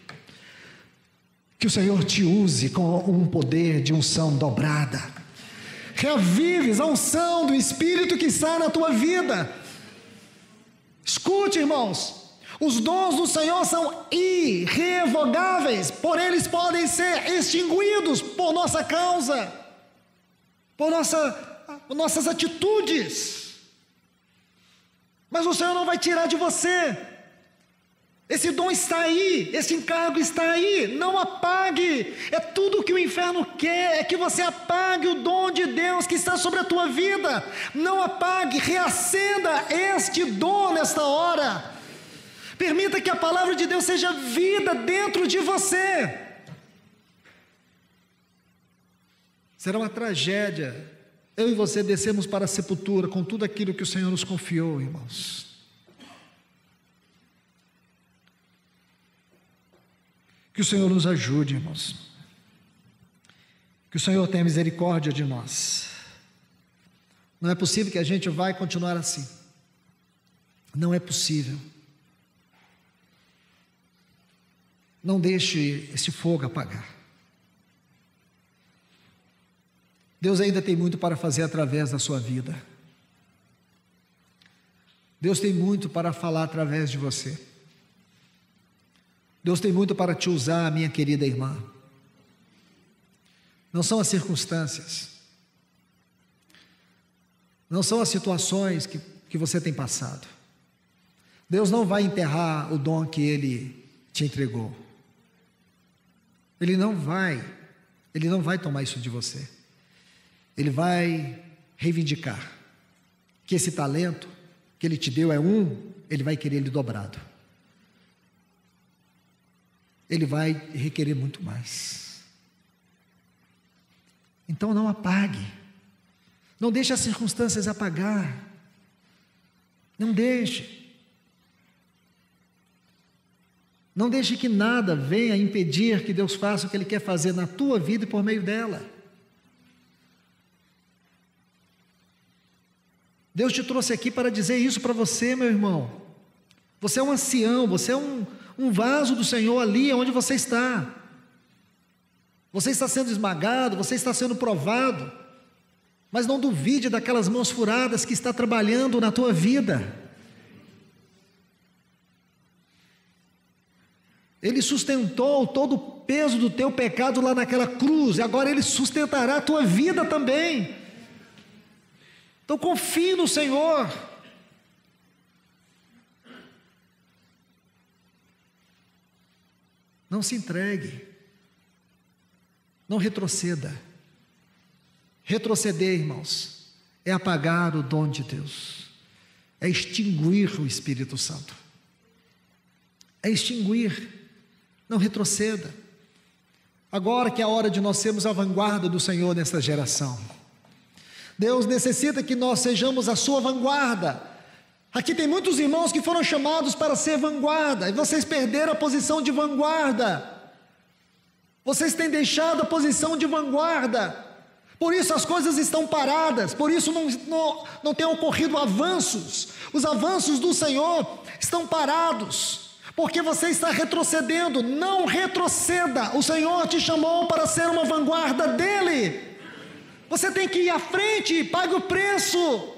Que o Senhor te use com um poder de unção dobrada. Reavives a unção do Espírito que está na tua vida. Escute, irmãos, os dons do Senhor são irrevogáveis, porém eles podem ser extinguidos por nossa causa, por nossas atitudes. Mas o Senhor não vai tirar de você. Esse dom está aí, esse encargo está aí, não apague. É tudo o que o inferno quer, é que você apague o dom de Deus que está sobre a tua vida. Não apague, reacenda este dom nesta hora. Permita que a palavra de Deus seja vida dentro de você. Será uma tragédia eu e você descemos para a sepultura com tudo aquilo que o Senhor nos confiou, irmãos. Que o Senhor nos ajude, irmãos. Que o Senhor tenha misericórdia de nós. Não é possível que a gente vai continuar assim. Não é possível. Não deixe esse fogo apagar. Deus ainda tem muito para fazer através da sua vida. Deus tem muito para falar através de você. Deus tem muito para te usar, minha querida irmã. Não são as circunstâncias, não são as situações que você tem passado. Deus não vai enterrar o dom que Ele te entregou. Ele não vai tomar isso de você. Ele vai reivindicar que esse talento que Ele te deu é Ele vai querer ele dobrado. Ele vai requerer muito mais. Então não apague. Não deixe as circunstâncias apagar. Não deixe. Não deixe que nada venha impedir que Deus faça o que Ele quer fazer na tua vida e por meio dela. Deus te trouxe aqui para dizer isso para você, meu irmão. Você é um ancião, você é um vaso do Senhor ali onde você está. Você está sendo esmagado, você está sendo provado. Mas não duvide daquelas mãos furadas que está trabalhando na tua vida. Ele sustentou todo o peso do teu pecado lá naquela cruz, e agora Ele sustentará a tua vida também. Então confie no Senhor. Não se entregue. Não retroceda. Retroceder, irmãos, é apagar o dom de Deus. É extinguir o Espírito Santo. É extinguir. Não retroceda. Agora que é a hora de nós sermos a vanguarda do Senhor nesta geração. Deus necessita que nós sejamos a sua vanguarda. Aqui tem muitos irmãos que foram chamados para ser vanguarda, e vocês perderam a posição de vanguarda. Vocês têm deixado a posição de vanguarda. Por isso as coisas estão paradas, por isso não tem ocorrido avanços. Os avanços do Senhor estão parados, porque você está retrocedendo. Não retroceda. O Senhor te chamou para ser uma vanguarda dEle. Você tem que ir à frente, pague o preço.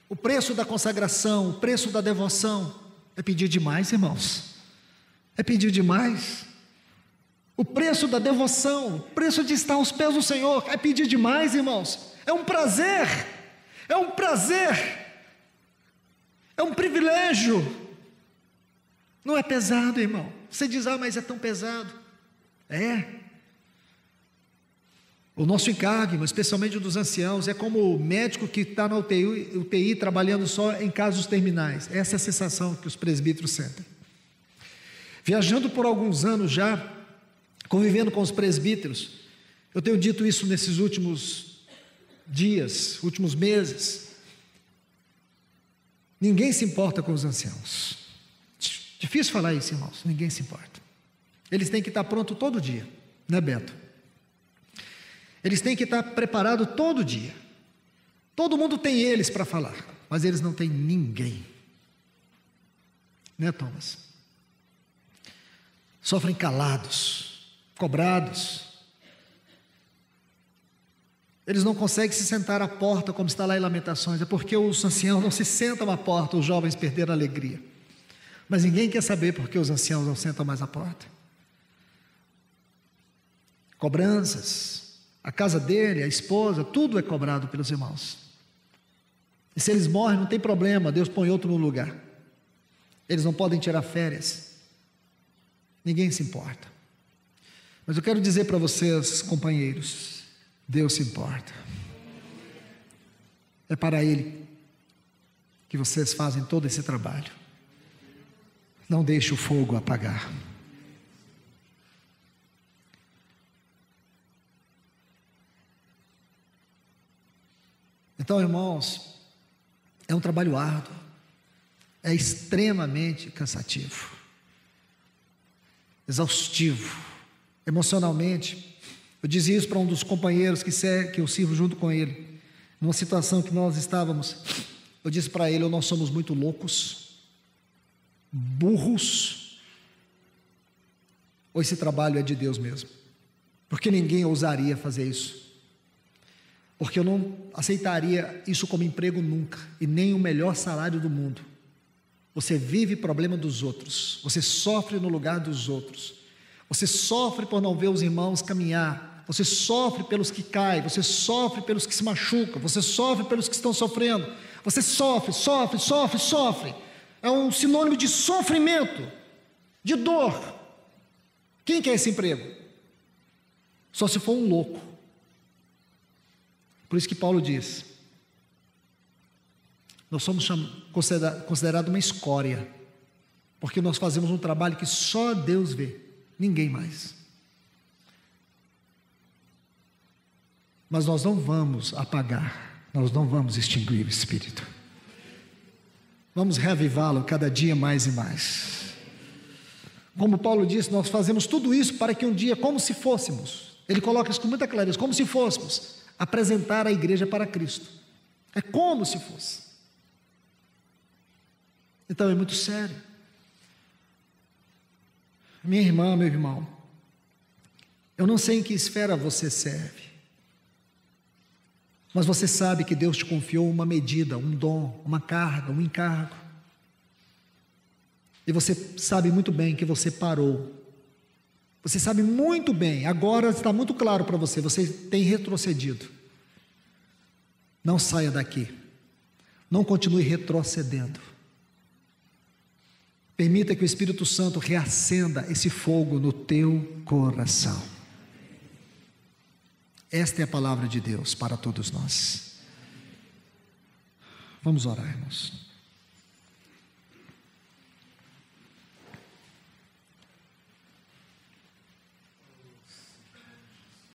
O preço da consagração, o preço da devoção. É pedir demais, irmãos. É pedir demais. O preço da devoção, o preço de estar aos pés do Senhor, é pedir demais, irmãos. É um prazer. É um prazer. É um privilégio. Não é pesado, irmão. Você diz, mas é tão pesado. É. O nosso encargo, especialmente o dos anciãos, é como o médico que está na UTI trabalhando só em casos terminais. Essa é a sensação que os presbíteros sentem. Viajando por alguns anos já, convivendo com os presbíteros, eu tenho dito isso nesses últimos dias, últimos meses. Ninguém se importa com os anciãos. Difícil falar isso, irmãos. Ninguém se importa. Eles têm que estar pronto todo dia, né, Beto? Eles têm que estar preparados todo dia. Todo mundo tem eles para falar, mas eles não têm ninguém. Né, Thomas? Sofrem calados, cobrados. Eles não conseguem se sentar à porta, como está lá em Lamentações. É porque os anciãos não se sentam à porta, os jovens perderam a alegria. Mas ninguém quer saber porque os anciãos não sentam mais à porta. Cobranças, a casa dele, a esposa, tudo é cobrado pelos irmãos. E se eles morrem, não tem problema, Deus põe outro no lugar. Eles não podem tirar férias. Ninguém se importa. Mas eu quero dizer para vocês, companheiros, Deus se importa. É para Ele que vocês fazem todo esse trabalho. Não deixe o fogo apagar. Então, irmãos, é um trabalho árduo, é extremamente cansativo, exaustivo, emocionalmente. Eu dizia isso para um dos companheiros que eu sirvo junto com ele, numa situação que nós estávamos. Eu disse para ele: nós somos muito loucos, burros, ou esse trabalho é de Deus mesmo? Porque ninguém ousaria fazer isso. Porque eu não aceitaria isso como emprego nunca, e nem o melhor salário do mundo. Você vive problema dos outros, você sofre no lugar dos outros, você sofre por não ver os irmãos caminhar, você sofre pelos que caem, você sofre pelos que se machucam, você sofre pelos que estão sofrendo, você sofre. É um sinônimo de sofrimento, de dor. Quem quer esse emprego? Só se for um louco. Por isso que Paulo diz: nós somos considerados uma escória, porque nós fazemos um trabalho que só Deus vê, ninguém mais. Mas nós não vamos apagar, nós não vamos extinguir o Espírito. Vamos reavivá-lo cada dia mais e mais. Como Paulo disse, nós fazemos tudo isso para que um dia, como se fôssemos, ele coloca isso com muita clareza, como se fôssemos apresentar a igreja para Cristo. É como se fosse. Então é muito sério. Minha irmã, meu irmão, eu não sei em que esfera você serve, mas você sabe que Deus te confiou uma medida, um dom, uma carga, um encargo. E você sabe muito bem que você parou. Você sabe muito bem, agora está muito claro para você, você tem retrocedido. Não saia daqui. Não continue retrocedendo. Permita que o Espírito Santo reacenda esse fogo no teu coração. Esta é a palavra de Deus para todos nós. Vamos orar, irmãos.